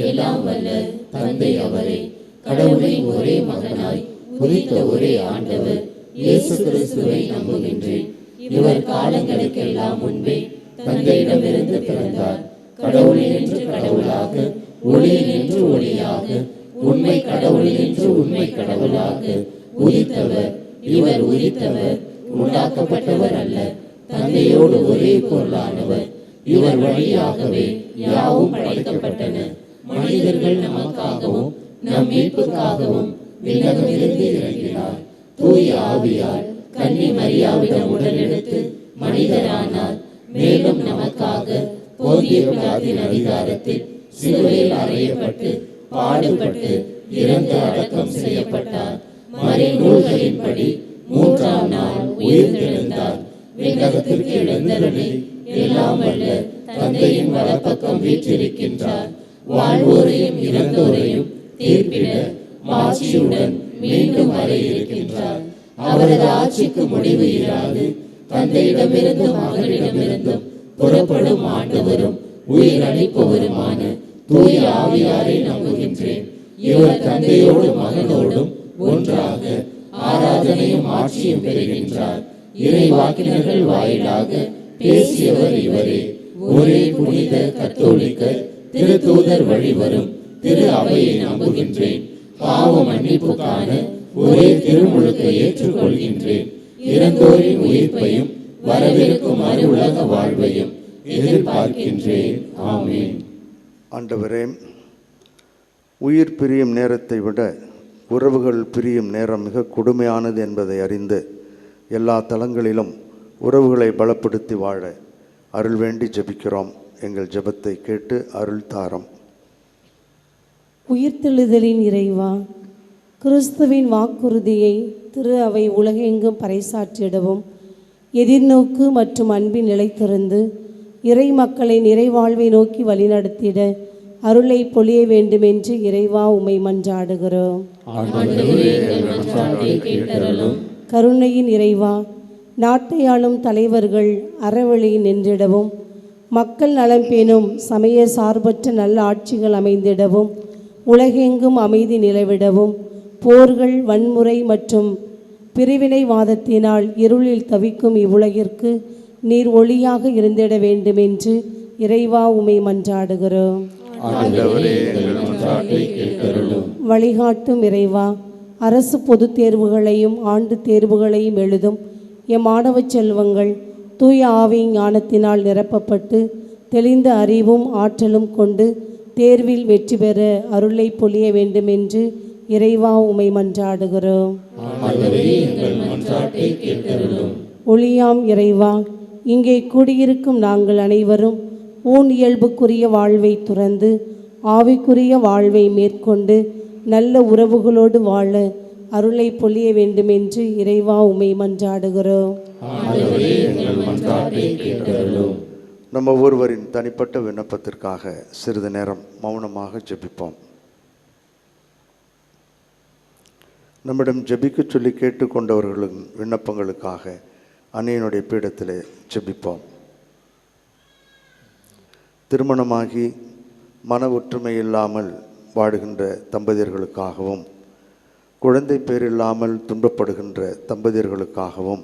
எல்லாம் வல்ல தந்தை அவரே, கடவுளின் ஒரே மகனாய் உதித்த ஒரே ஆண்டவர் இயேசு கிறிஸ்துவை நம்புகின்றேன். இவர் காலங்களுக்கெல்லாம் முன்பே தந்தையிடமிருந்து பிறந்தார். கடவுளினின்று கடவுளாக, ஒளியினின்று ஒளியாக, உண்மை கடவுளினின்று உண்மை கடவுளாக உதித்தவர். இவர் உதித்தவர், உண்டாக்கப்பட்டவர் அல்ல, தந்தையோடு ஒரே பொருளானவர். இவர் வழியாகவே யாவும் படைக்கப்பட்டன. மனிதர்கள் நமக்காகவும் நம் மீட்புக்காகவும் விண்ணகமிருந்து இறங்கினார். தூய ஆவியால் கன்னி மரியாவிடம் உடலெடுத்து மனிதரானார். மேலும் நமக்காக போதிய பிலாத்தின் அதிகாரத்தில் சிலுவையில் அறையப்பட்டு பாடுபட்டு இறந்து அடக்கம் செய்யப்பட்டார். மறைநூல்களின்படி 3ஆம் நாள் உயிர்த்தெழுந்தார். விண்ணகத்திற்கு எழுந்தருளி எல்லாம் வல்ல தந்தையின் வலப்பக்கம் வீற்றிருக்கின்றார். வாழ்வோரையும் இறந்தோரையும் தீர்ப்பிட மாட்சியுடன் மீண்டும் வர இருக்கின்றார். அவரது ஆட்சிக்கு முடிவு இராது. தந்தையிடமிருந்தும் மகனிடமிருந்தும் புறப்படும் ஆண்டவரும் உயிர் அளிப்பவருமான தூய ஆவியாரை நம்புகின்றேன். இவர் தந்தையோடு மகனோடும் ஒன்றாக ஆராதனையும் ஆட்சியும் பெறுகின்றார். இறை வாக்கினர்கள் வாயிலாக பேசியவர் இவரே. ஒரே புனித கத்தோலிக்க திருத்தூதர் வழிவரும் திரு அவையை நம்புகின்றேன். பாவ மன்னிப்புக்கான ஒரே திருமுழுக்கை ஏற்றுக்கொள்கின்றேன். இறந்தோரின் உயிர்ப்பையும் வரவிருக்கும் மறு உலக வாழ்வையும் எதிர்பார்க்கின்றேன். ஆமீன். ஆண்டவரே, உயிர் பிரியும் நேரத்தை விட உறவுகள் பிரியும் நேரம் மிக கொடுமையானது என்பதை அறிந்து எல்லா தளங்களிலும் உறவுகளை பலப்படுத்தி வாழ அருள் வேண்டி ஜெபிக்கிறோம். எங்கள் ஜெபத்தை கேட்டு அருள் தாரம். உயிர்த்தெழுதலின் இறைவா, கிறிஸ்துவின் வாக்குறுதியை திரு அவை உலகெங்கும் பறைசாற்றிடவும் எதிர்நோக்கு மற்றும் அன்பின் நிலைத்திருந்து இறை மக்களை நிறைவாழ்வை நோக்கி வழிநடத்திட அருளை பொழிய வேண்டுமென்று இறைவா உம்மை மன்றாடுகிறோம். கருணையின் இறைவா, நாட்டை ஆளும் தலைவர்கள் அறவழியில் நின்றிடவும் மக்கள் நலம் பேணும் சமய சார்பற்ற நல்ல ஆட்சிகள் அமைந்திடவும் உலகெங்கும் அமைதி நிலவிடவும் போர்கள், வன்முறை மற்றும் பிரிவினைவாதத்தினால் இருளில் தவிக்கும் இவ்வுலகிற்கு நீர் ஒளியாக இருந்திட வேண்டுமென்று இறைவா உம்மை மன்றாடுகிறோம். வழிகாட்டும் இறைவா, அரசு பொதுத் தேர்வுகளையும் ஆண்டு தேர்வுகளையும் எழுதும் எம் மாணவ செல்வங்கள் தூய ஆவியின் ஞானத்தினால் நிரப்பப்பட்டு தெளிந்த அறிவும் ஆற்றலும் கொண்டு தேர்வில் வெற்றி பெற அருளை பொழிய வேண்டுமென்று இறைவா உம்மை மன்றாடுகிறோம். ஒளியாம் இறைவா, இங்கே கூடியிருக்கும் நாங்கள் அனைவரும் ஊன் இயல்புக்குரிய வாழ்வை துறந்து ஆவிக்குரிய வாழ்வை மேற்கொண்டு நல்ல உறவுகளோடு வாழ அருளை பொழிய வேண்டுமென்று இறைவா உம்மை மன்றாடுகிறோம். நம்ம ஒவ்வொருவரின் தனிப்பட்ட விண்ணப்பத்திற்காக சிறிது நேரம் மௌனமாக ஜெபிப்போம். நம்மிடம் ஜெபிக்க சொல்லி கேட்டுக்கொண்டவர்களின் விண்ணப்பங்களுக்காக அன்னையினுடைய பீடத்திலே ஜெபிப்போம். திருமணமாகி மன ஒற்றுமை இல்லாமல் வாடுகின்ற தம்பதியர்களுக்காகவும் குழந்தை பேர் இல்லாமல் துன்பப்படுகின்ற தம்பதியர்களுக்காகவும்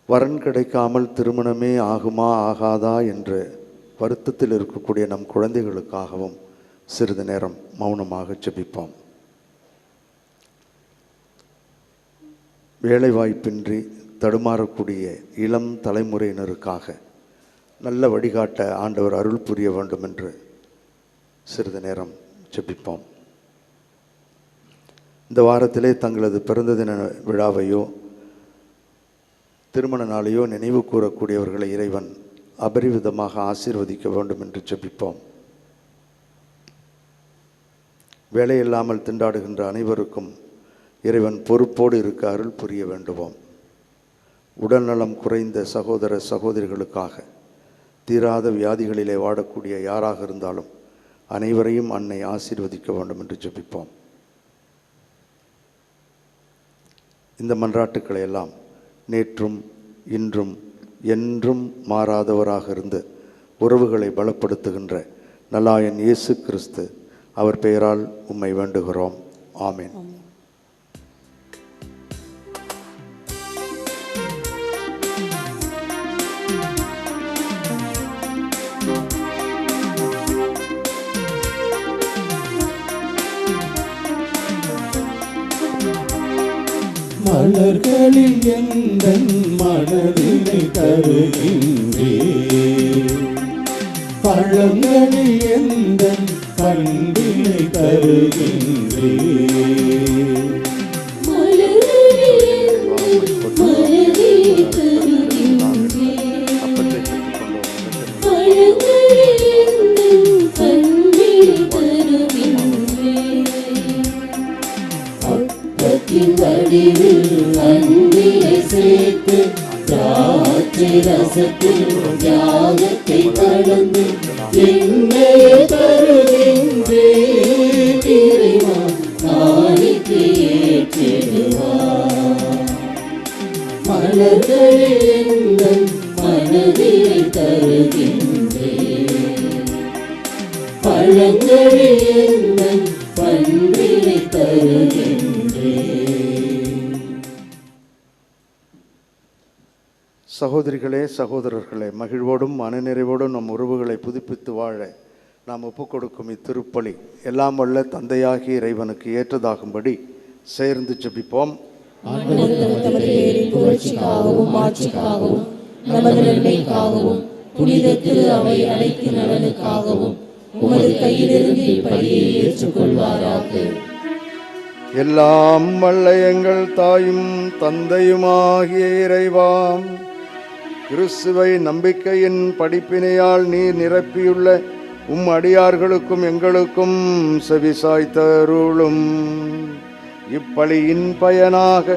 வரன் கிடைக்காமல் திருமணமே ஆகுமா ஆகாதா என்று வருத்தத்தில் இருக்கக்கூடிய நம் குழந்தைகளுக்காகவும் சிறிது நேரம் மௌனமாக ஜெபிப்போம். வேலைவாய்ப்பின்றி தடுமாறக்கூடிய இளம் தலைமுறையினருக்காக நல்ல வழிகாட்ட ஆண்டவர் அருள் புரிய வேண்டும் என்று சிறிது நேரம் ஜெபிப்போம். இந்த வாரத்திலே தங்களது பிறந்த தின விழாவையோ திருமண நாளையோ நினைவு கூறக்கூடியவர்களை இறைவன் அபரிவிதமாக ஆசீர்வதிக்க வேண்டும் என்று ஜெபிப்போம். வேலையில்லாமல் திண்டாடுகின்ற அனைவருக்கும் இறைவன் பொறுப்போடு இருக்க அருள் புரிய வேண்டுவோம். உடல்நலம் குறைந்த சகோதர சகோதரிகளுக்காக தீராத வியாதிகளிலே வாடக்கூடிய யாராக இருந்தாலும் அனைவரையும் அன்னை ஆசீர்வதிக்க வேண்டும் என்று ஜெபிப்போம். இந்த மன்றாட்டுக்களை எல்லாம் நேற்றும் இன்றும் என்றும் மாறாதவராக இருந்து உறவுகளை பலப்படுத்துகின்ற நல்லாயன் இயேசு கிறிஸ்து அவர் பெயரால் உம்மை வேண்டுகிறோம். ஆமென். மலர்களில் எந்தன் மனதினை தருகின்றே, பழங்களில் எந்தன் பண்பினை தருகின்றே. அன்பினை சேர்த்து திராட்சை ரசத்தில் தியாகத்தை கலந்து என்னையை தருகின்றேன். இறைவா காணிக்கை ஏற்றிடுவார். மலர்களில் எந்தன் மனதினை தருகின்றேன். பழங்களில் எந்தன் பண்பினை தருகின்றேன். சகோதரிகளே, சகோதரர்களே, மகிழ்வோடும் மனநிறைவோடும் நம் உறவுகளை புதுப்பித்து வாழ நாம் ஒப்புக்கொடுக்கும் இத்திருப்பலி எல்லாம் வல்ல தந்தையாகி இறைவனுக்கு ஏற்றதாகும்படி சேர்ந்து ஜெபிப்போம். நமது நன்மைக்காகவும் புனித திரு அவை அனைத்து நலனுக்காகவும் உமது கையிலிருந்து இப்பலியை ஏற்றுக்கொள்வாராக. எல்லாம் வல்ல எங்கள் தாயும் தந்தையுமாகிய இறைவாம், கிறிஸ்துவை நம்பிக்கையின் படிப்பினையால் நீர் நிரப்பியுள்ள உம் அடியார்களுக்கும் எங்களுக்கும் செவிசாய்த்தருளும். இப்பலியின் பயனாக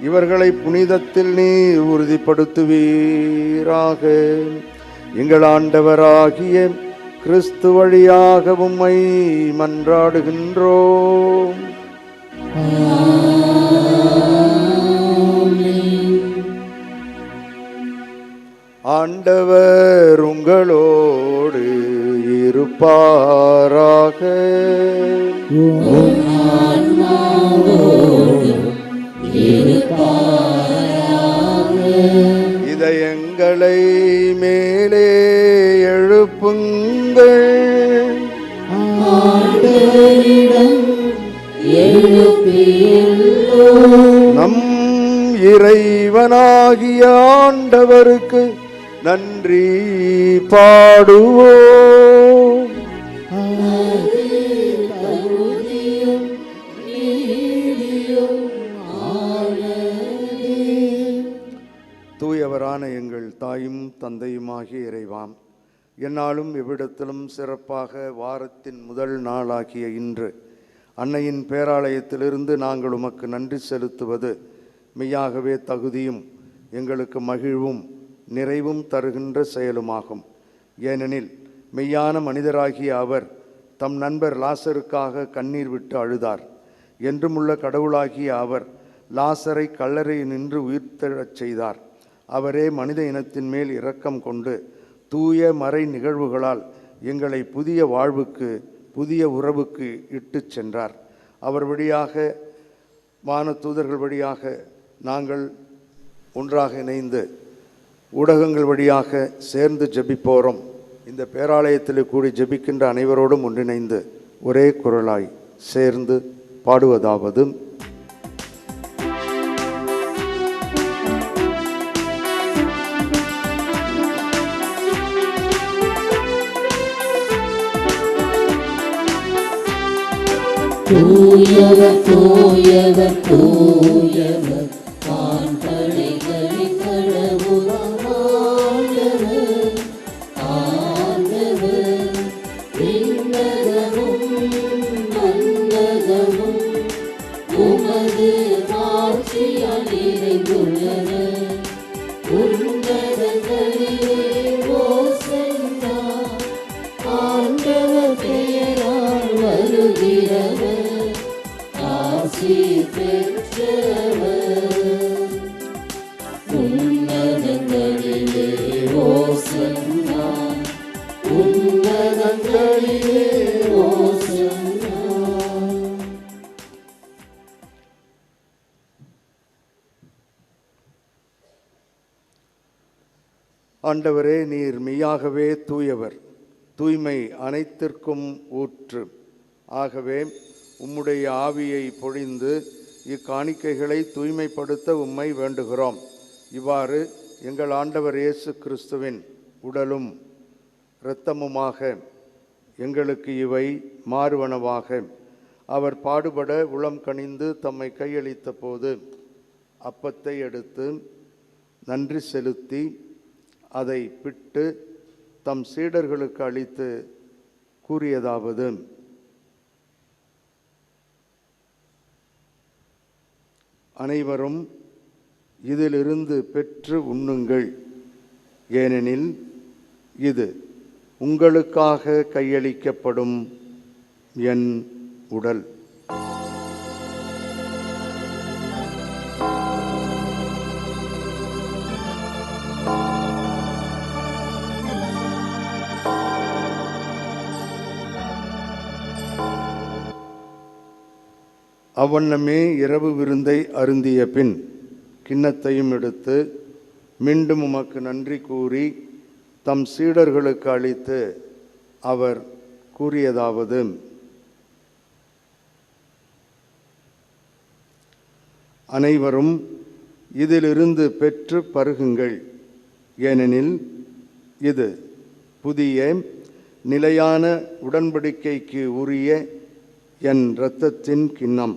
இவர்களை புனிதத்தில் நீர் உறுதிப்படுத்துவீராக. எங்கள் ஆண்டவராகிய கிறிஸ்து வழியாக உம்மை மன்றாடுகின்றோம். ஆண்டவர் உங்களோடு இருப்பாராக. இதயங்களை மேலே எழுப்புங்கள். நம் இறைவனாகிய ஆண்டவருக்கு நன்றி பாடுவோம். தூயவரான எங்கள் தாயும் தந்தையுமாகிய இறைவாம், எந்நாளும் எவ்விடத்திலும் சிறப்பாக வாரத்தின் முதல் நாளாகிய இன்று அன்னையின் பேராலயத்திலிருந்து நாங்கள் உமக்கு நன்றி செலுத்துவது மெய்யாகவே தகுதியும் எங்களுக்கு மகிழ்வும் நிறைவும் தருகின்ற செயலுமாகும். ஏனெனில் மெய்யான மனிதராகிய அவர் தம் நண்பர் லாசருக்காக கண்ணீர் விட்டு அழுதார். என்றுமுள்ள கடவுளாகிய அவர் லாசரை கல்லறையில் நின்று உயிர்த்தெழச் செய்தார். அவரே மனித இனத்தின் மேல் இரக்கம் கொண்டு தூய மறை நிகழ்வுகளால் எங்களை புதிய வாழ்வுக்கு புதிய உறவுக்கு இட்டு சென்றார். அவர் வழியாக வானதூதர்கள் வழியாக நாங்கள் ஒன்றாக இணைந்து ஊடகங்கள் வழியாக சேர்ந்து ஜெபிப்போரும். இந்த பேராலயத்தில் கூடி ஜெபிக்கின்ற அனைவரோடும் ஒன்றிணைந்து ஒரே குரலாய் சேர்ந்து பாடுவதாவது: தூயவர் தூயவர் தூயவர் வான்படைகளின் கடவுளாம் ஆண்டவர். ஆண்டவர் விண்ணகமும் மண்ணகமும் உமது ஆட்சியால் நிறைந்துள்ளன. உன்னதங்களிலே ஓசன்னா, ஆண்டவர் பெயரால் வருகிறவர் ஆசி பெற்றவர். உன்னதங்களிலே ஓசன்னா, உன்னதங்களிலே ஓசன்னா. ஆண்டவரே, நீர் மெய்யாகவே தூயவர், தூய்மை அனைத்திற்கும் ஊற்று. ஆகவே உம்முடைய ஆவியை பொழிந்து இக்காணிக்கைகளை தூய்மைப்படுத்த உம்மை வேண்டுகிறோம். இவ்வாறு எங்கள் ஆண்டவர் இயேசு கிறிஸ்துவின் உடலும் இரத்தமுமாக எங்களுக்கு இவை மாறுவனவாக. அவர் பாடுபட உளம் கனிந்து தம்மை கையளித்த போது அப்பத்தை எடுத்து நன்றி செலுத்தி அதை பிட்டு தம் சீடர்களுக்கு அளித்து கூறியதாவது: அனைவரும் இதிலிருந்து பெற்று உண்ணுங்கள், ஏனெனில் இது உங்களுக்காக கையளிக்கப்படும் என் உடல். அவ்வண்ணமே இரவு விருந்தை அருந்திய பின் கிண்ணத்தையும் எடுத்து மீண்டும் உமக்கு நன்றி கூறி தம் சீடர்களுக்கு அளித்து அவர் கூறியதாவது: அனைவரும் இதிலிருந்து பெற்று பருகுங்கள், ஏனெனில் இது புதிய நிலையான உடன்படிக்கைக்கு உரிய என் இரத்தத்தின் கிண்ணம்.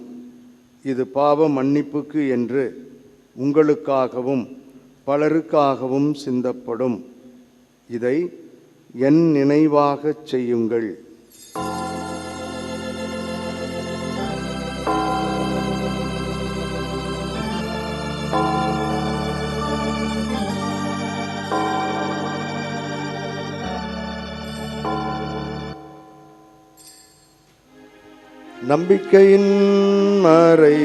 இது பாவ மன்னிப்புக்கு என்று உங்களுக்காகவும் பலருக்காகவும் சிந்தப்படும். இதை என் நினைவாகச் செய்யுங்கள். நம்பிக்கையின் மறை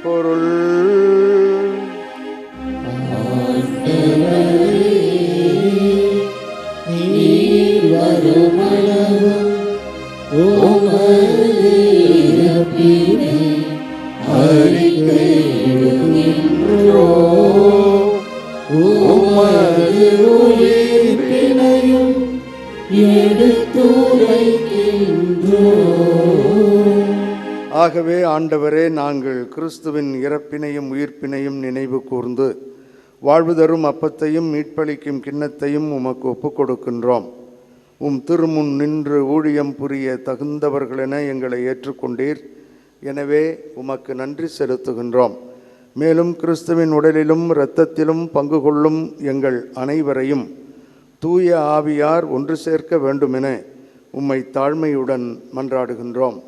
பொருள். நீர் வருமளவும் உமது இறப்பினை அறிக்கையிடுகின்றோம். உமது உயிர்ப்பினையும் எடுத்துரைக்கின்றோம். ஆகவே ஆண்டவரே, நாங்கள் கிறிஸ்துவின் இறப்பினையும் உயிர்ப்பினையும் நினைவு கூர்ந்து வாழ்வு தரும் அப்பத்தையும் மீட்பளிக்கும் கிண்ணத்தையும் உமக்கு ஒப்புக் கொடுக்கின்றோம். உம் திருமுன் நின்று ஊழியம் புரிய தகுந்தவர்களென எங்களை ஏற்றுக்கொண்டீர். எனவே உமக்கு நன்றி செலுத்துகின்றோம். மேலும் கிறிஸ்துவின் உடலிலும் இரத்தத்திலும் பங்கு கொள்ளும் எங்கள் அனைவரையும் தூய ஆவியார் ஒன்று சேர்க்க வேண்டுமென உம்மை தாழ்மையுடன் மன்றாடுகின்றோம்.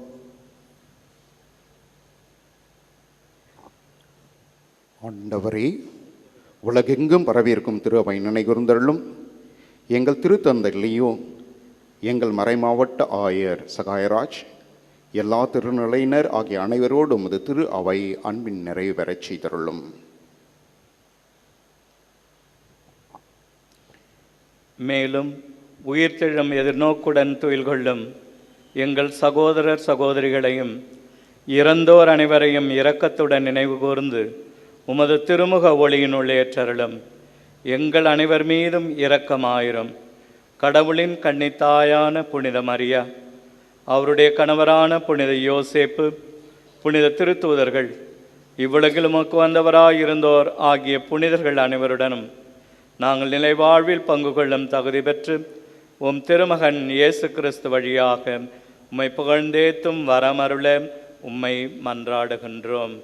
ஆண்டவரே, உலகெங்கும் பரவியிருக்கும் திரு அவை நினைகூர்ந்தருளும். எங்கள் திருத்தந்தை லியோ, எங்கள் மறைமாவட்ட ஆயர் சகாயராஜ், எல்லா திருநிலையினர் ஆகிய அனைவரோடு உமது திரு அவை அன்பின் நிறைவு பெறச் செய்தருளும். மேலும் உயிர்த்தெழும் எதிர்நோக்குடன் துயில் கொள்ளும் எங்கள் சகோதரர் சகோதரிகளையும் இறந்தோர் அனைவரையும் இரக்கத்துடன் நினைவு கூர்ந்து உமது திருமுக ஒளியினுள் ஏற்றருளும். எங்கள் அனைவர் மீதும் இரக்கமாயிரும். கடவுளின் கன்னித்தாயான புனித மரியா, அவருடைய கணவரான புனித யோசேப்பு, புனித திருத்தூதர்கள், இவ்வுலகில் உமக்கு வந்தவராயிருந்தோர் ஆகிய புனிதர்கள் அனைவருடனும் நாங்கள் நிலைவாழ்வில் பங்கு கொள்ளும் தகுதி பெற்று உம் திருமகன் இயேசு கிறிஸ்து வழியாக உம்மை புகழ்ந்தேத்தும் வரமருள உம்மை மன்றாடுகின்றோம்.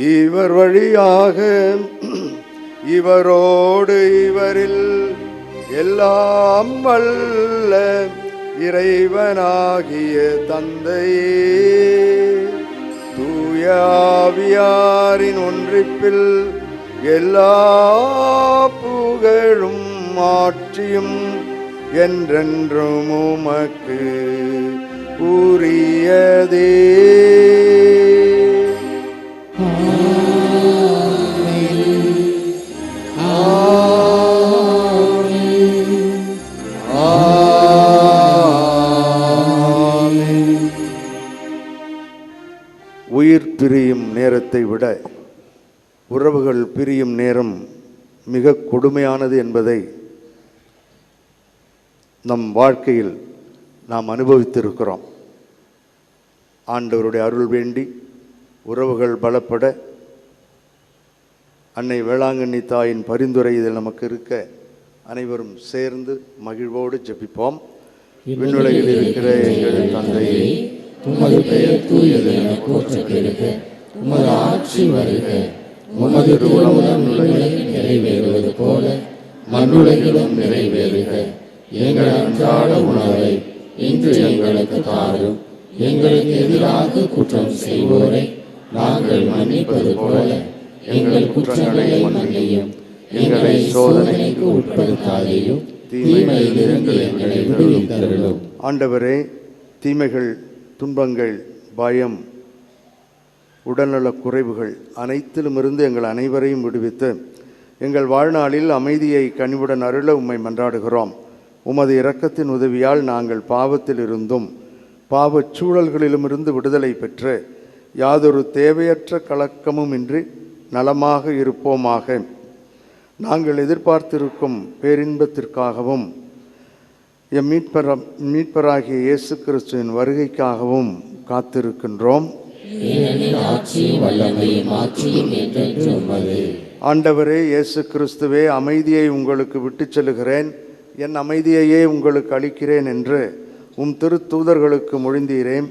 இவர் வழியாக இவரோடு இவரில் எல்லாம் வல்ல இறைவனாகிய தந்தையே, தூய ஆவியாரின் ஒன்றிப்பில் எல்லா புகழும் ஆட்சியும் என்றென்றும் உமக்கு உரியதே. உயிர் பிரியும் நேரத்தை விட உறவுகள் பிரியும் நேரம் மிக கொடுமையானது என்பதை நம் வாழ்க்கையில் நாம் அனுபவித்திருக்கிறோம். ஆண்டவருடைய அருள் வேண்டி உறவுகள் பலப்பட அன்னை வேளாங்கண்ணி தாயின் பரிந்துரை இதில் நமக்கு இருக்க அனைவரும் சேர்ந்து மகிழ்வோடு ஜெபிப்போம். விண்ணுலகில் இருக்கிற எங்கள் தந்தையே, உமது பெயர் தூயது என போற்றப் பெறுக. உமது ஆட்சி வருக. உமது திருவுளம் உலகில் நிறைவேறுவது போல மண்ணுலகிலும் நிறைவேறுக. எங்கள் அன்றாட உணவை இன்று எங்களுக்கு தாரும். எங்களுக்கு எதிராக குற்றம் செய்வோரை நாங்கள் மன்னிப்பது போல எங்கள் குற்றங்களை மன்னியும். எங்களை சோதனைக்கு உட்படுத்தாதேயும், தீமையிலிருந்து எங்களை விடுவித்தருளும். ஆண்டவரே, தீமைகள், துன்பங்கள், பயம், உடல்நலக் குறைவுகள் அனைத்திலுமிருந்து எங்கள் அனைவரையும் விடுவித்து எங்கள் வாழ்நாளில் அமைதியை கனிவுடன் அருள உம்மை மன்றாடுகிறோம். உமது இரக்கத்தின் உதவியால் நாங்கள் பாவத்திலிருந்தும் பாவச் சூழல்களிலுமிருந்து விடுதலை பெற்று யாதொரு தேவையற்ற கலக்கமும் இன்றி நலமாக இருப்போமாக. நாங்கள் எதிர்பார்த்திருக்கும் பேரின்பத்திற்காகவும் எம் மீட்பராகிய இயேசு கிறிஸ்துவின் வருகைக்காகவும் காத்திருக்கின்றோம். ஆண்டவரே இயேசு கிறிஸ்துவே, அமைதியை உங்களுக்கு விட்டுச் செல்கிறேன், என் அமைதியையே உங்களுக்கு அளிக்கிறேன் என்று உம் திருத்தூதர்களுக்கு மொழிந்தீரேன்.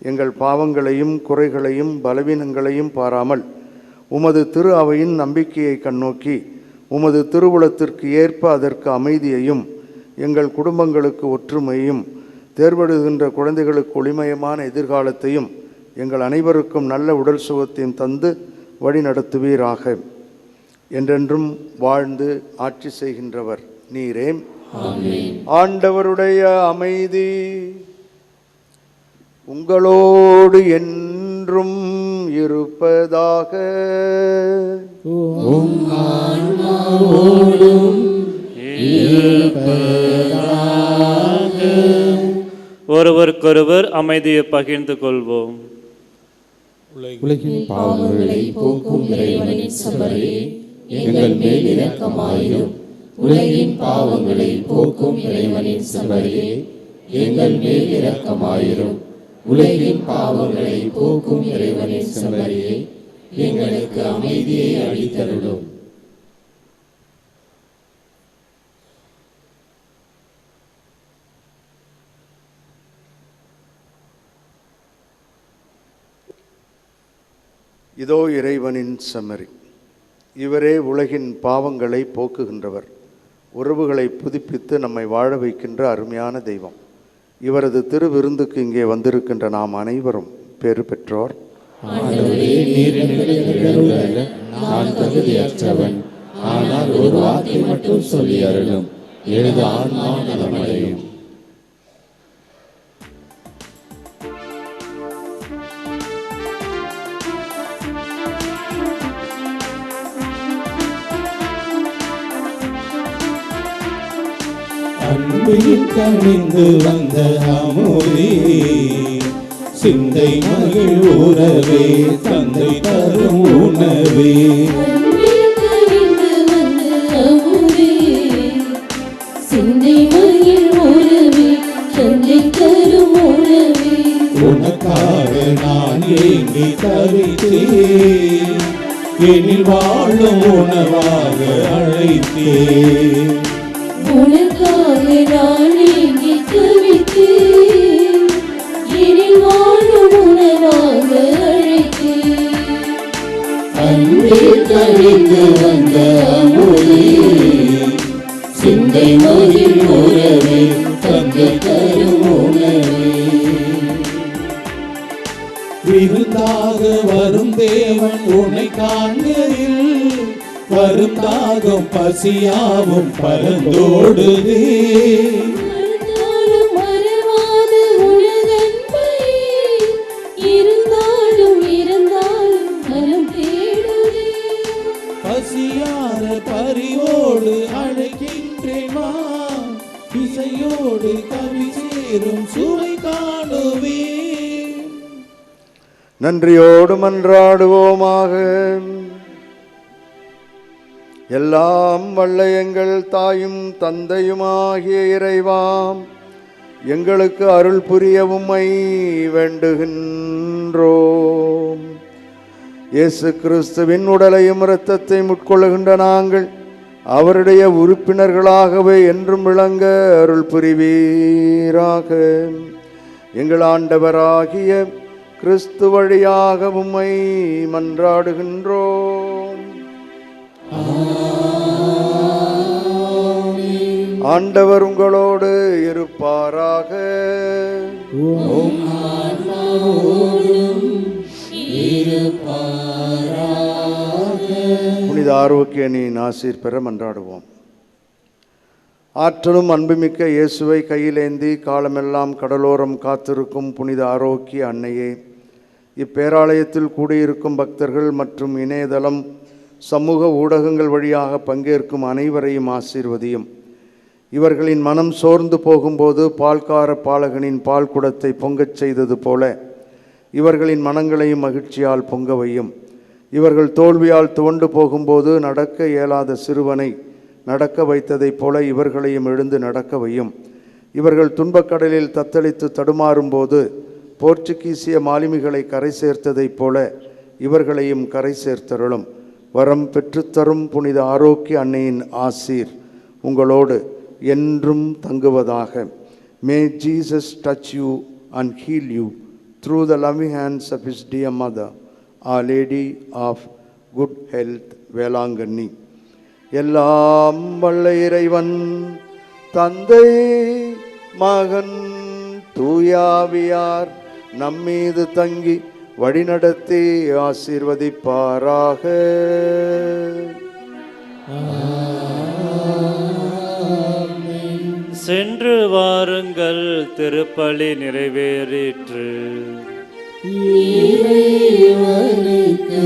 எங்கள் பாவங்களையும் குறைகளையும் பலவீனங்களையும் பாராமல் உமது திரு அவையின் நம்பிக்கையை கண்ணோக்கி உமது திருவுளத்திற்கு ஏற்ப அதற்கு அமைதியையும் எங்கள் குடும்பங்களுக்கு ஒற்றுமையும் தேர்வெடுகின்ற குழந்தைகளுக்கு ஒளிமயமான எதிர்காலத்தையும் எங்கள் அனைவருக்கும் நல்ல உடல் சுகத்தையும் தந்து வழி நடத்துவீராக. என்றென்றும் வாழ்ந்து ஆட்சி செய்கின்றவர் நீரே. ஆண்டவருடைய அமைதி உங்களோடு என்றும் இருப்பதாக. ஒருவருக்கொருவர் அமைதியை பகிர்ந்து கொள்வோம். உலகின் பாவங்களை போக்கும் இறைவனின் செம்மறியே, எங்கள் மேல் இரக்கமாயிரும். உலகின் பாவங்களை போக்கும் இறைவனின் செம்மறியே, எங்கள் மேல் இரக்கமாயிரும். உலகின் பாவங்களை போக்கும் இறைவனின் செம்மறியே, எங்களுக்கு அமைதியை அளித்தருளும். இதோ இறைவனின் செம்மறி, இவரே உலகின் பாவங்களை போக்குகின்றவர். உறவுகளை புதுப்பித்து நம்மை வாழ வைக்கின்ற அருமையான தெய்வம். இவரது திருவிருந்துக்கு இங்கே வந்திருக்கின்ற நாம் அனைவரும் பேறு பெற்றோர். நான் தகுதியற்றவன், ஆனால் ஒரு வார்த்தை மட்டும் சொல்லி அருளும், எனது ஆன்மா நலமடையும். அன்பில் கனிந்து வந்த அமுதே, சிந்தை மகிழ் உறவே, தந்தை தரும் உணவே. உனக்காக நான் ஏங்கி தவித்தேன், எனில் வாழும் உணவாக அழைத்தேன். உனக்காக நான் ஏங்கி தவித்தேன், எனில் வாழும் உணவாக அழைத்தேன். அன்பில் கனிந்து வந்த அமுதே, சிந்தை மகிழ் உறவே, தந்தை தரும் உணவே. விருந்தாக வரும் தேவன் உன்னை காண்கையில், வரும் தாகம் பசியாவும் பரந்தோடுதே. மறந்தாலும் மறவாத உனதன்பை, இருந்தாலும் இருந்தாலும் மனம் தேடுதே. பசியார பரிவோடு அழைக்கின்றேன் வா, இசையோடு கவி சேரும் சுவை காணுவே. நன்றியோடு மன்றாடுவோமாக. எல்லாம் வல்ல எங்கள் தாயும் தந்தையுமாகிய இறைவாம், எங்களுக்கு அருள் புரிய உம்மை வேண்டுகின்றோம். இயேசு கிறிஸ்துவின் உடலையும் இரத்தத்தையும் உட்கொள்ளுகின்ற நாங்கள் அவருடைய உறுப்பினர்களாகவே என்றும் விளங்க அருள் புரிவீராக. எங்கள் ஆண்டவராகிய கிறிஸ்து வழியாக உம்மை மன்றாடுகின்றோம். ஆண்டவர் உங்களோடு இருப்பாராக. புனித ஆரோக்கியனின் ஆசீர் பெற மன்றாடுவோம். ஆற்றலும் அன்புமிக்க இயேசுவை கையிலேந்தி காலமெல்லாம் கடலோரம் காத்திருக்கும் புனித ஆரோக்கிய அன்னையே, இப்பேராலயத்தில் கூடியிருக்கும் பக்தர்கள் மற்றும் இணையதளம் சமூக ஊடகங்கள் வழியாக பங்கேற்கும் அனைவரையும் ஆசீர்வதியும். இவர்களின் மனம் சோர்ந்து போகும்போது பால்கார பாலகனின் பால் குடத்தை பொங்கச் செய்தது போல இவர்களின் மனங்களையும் மகிழ்ச்சியால் பொங்க வையும். இவர்கள் தோல்வியால் துவண்டு போகும்போது நடக்க இயலாத சிறுவனை நடக்க வைத்ததைப் போல இவர்களையும் எழுந்து நடக்க வையும். இவர்கள் துன்பக்கடலில் தத்தளித்து தடுமாறும்போது போர்ச்சுகீசிய மாலுமிகளை கரை சேர்த்ததைப் போல இவர்களையும் கரை சேர்த்தருளும். வரம் பெற்றுத்தரும் புனித ஆரோக்கிய அன்னையின் ஆசீர் உங்களோடு என்றும் தங்குவதாக. May Jesus touch you and heal you through the loving hands of his dear mother, Our Lady of Good Health, Velankanni. எல்லாம் வல்ல இறைவன் தந்தை மகன் தூயாவியார் நம்மீது தங்கி வழிநடத்தி ஆசீர்வதிப்பாராக. சென்று வாருங்கள், திருப்பலி நிறைவேறிற்று. இறைவனுக்கு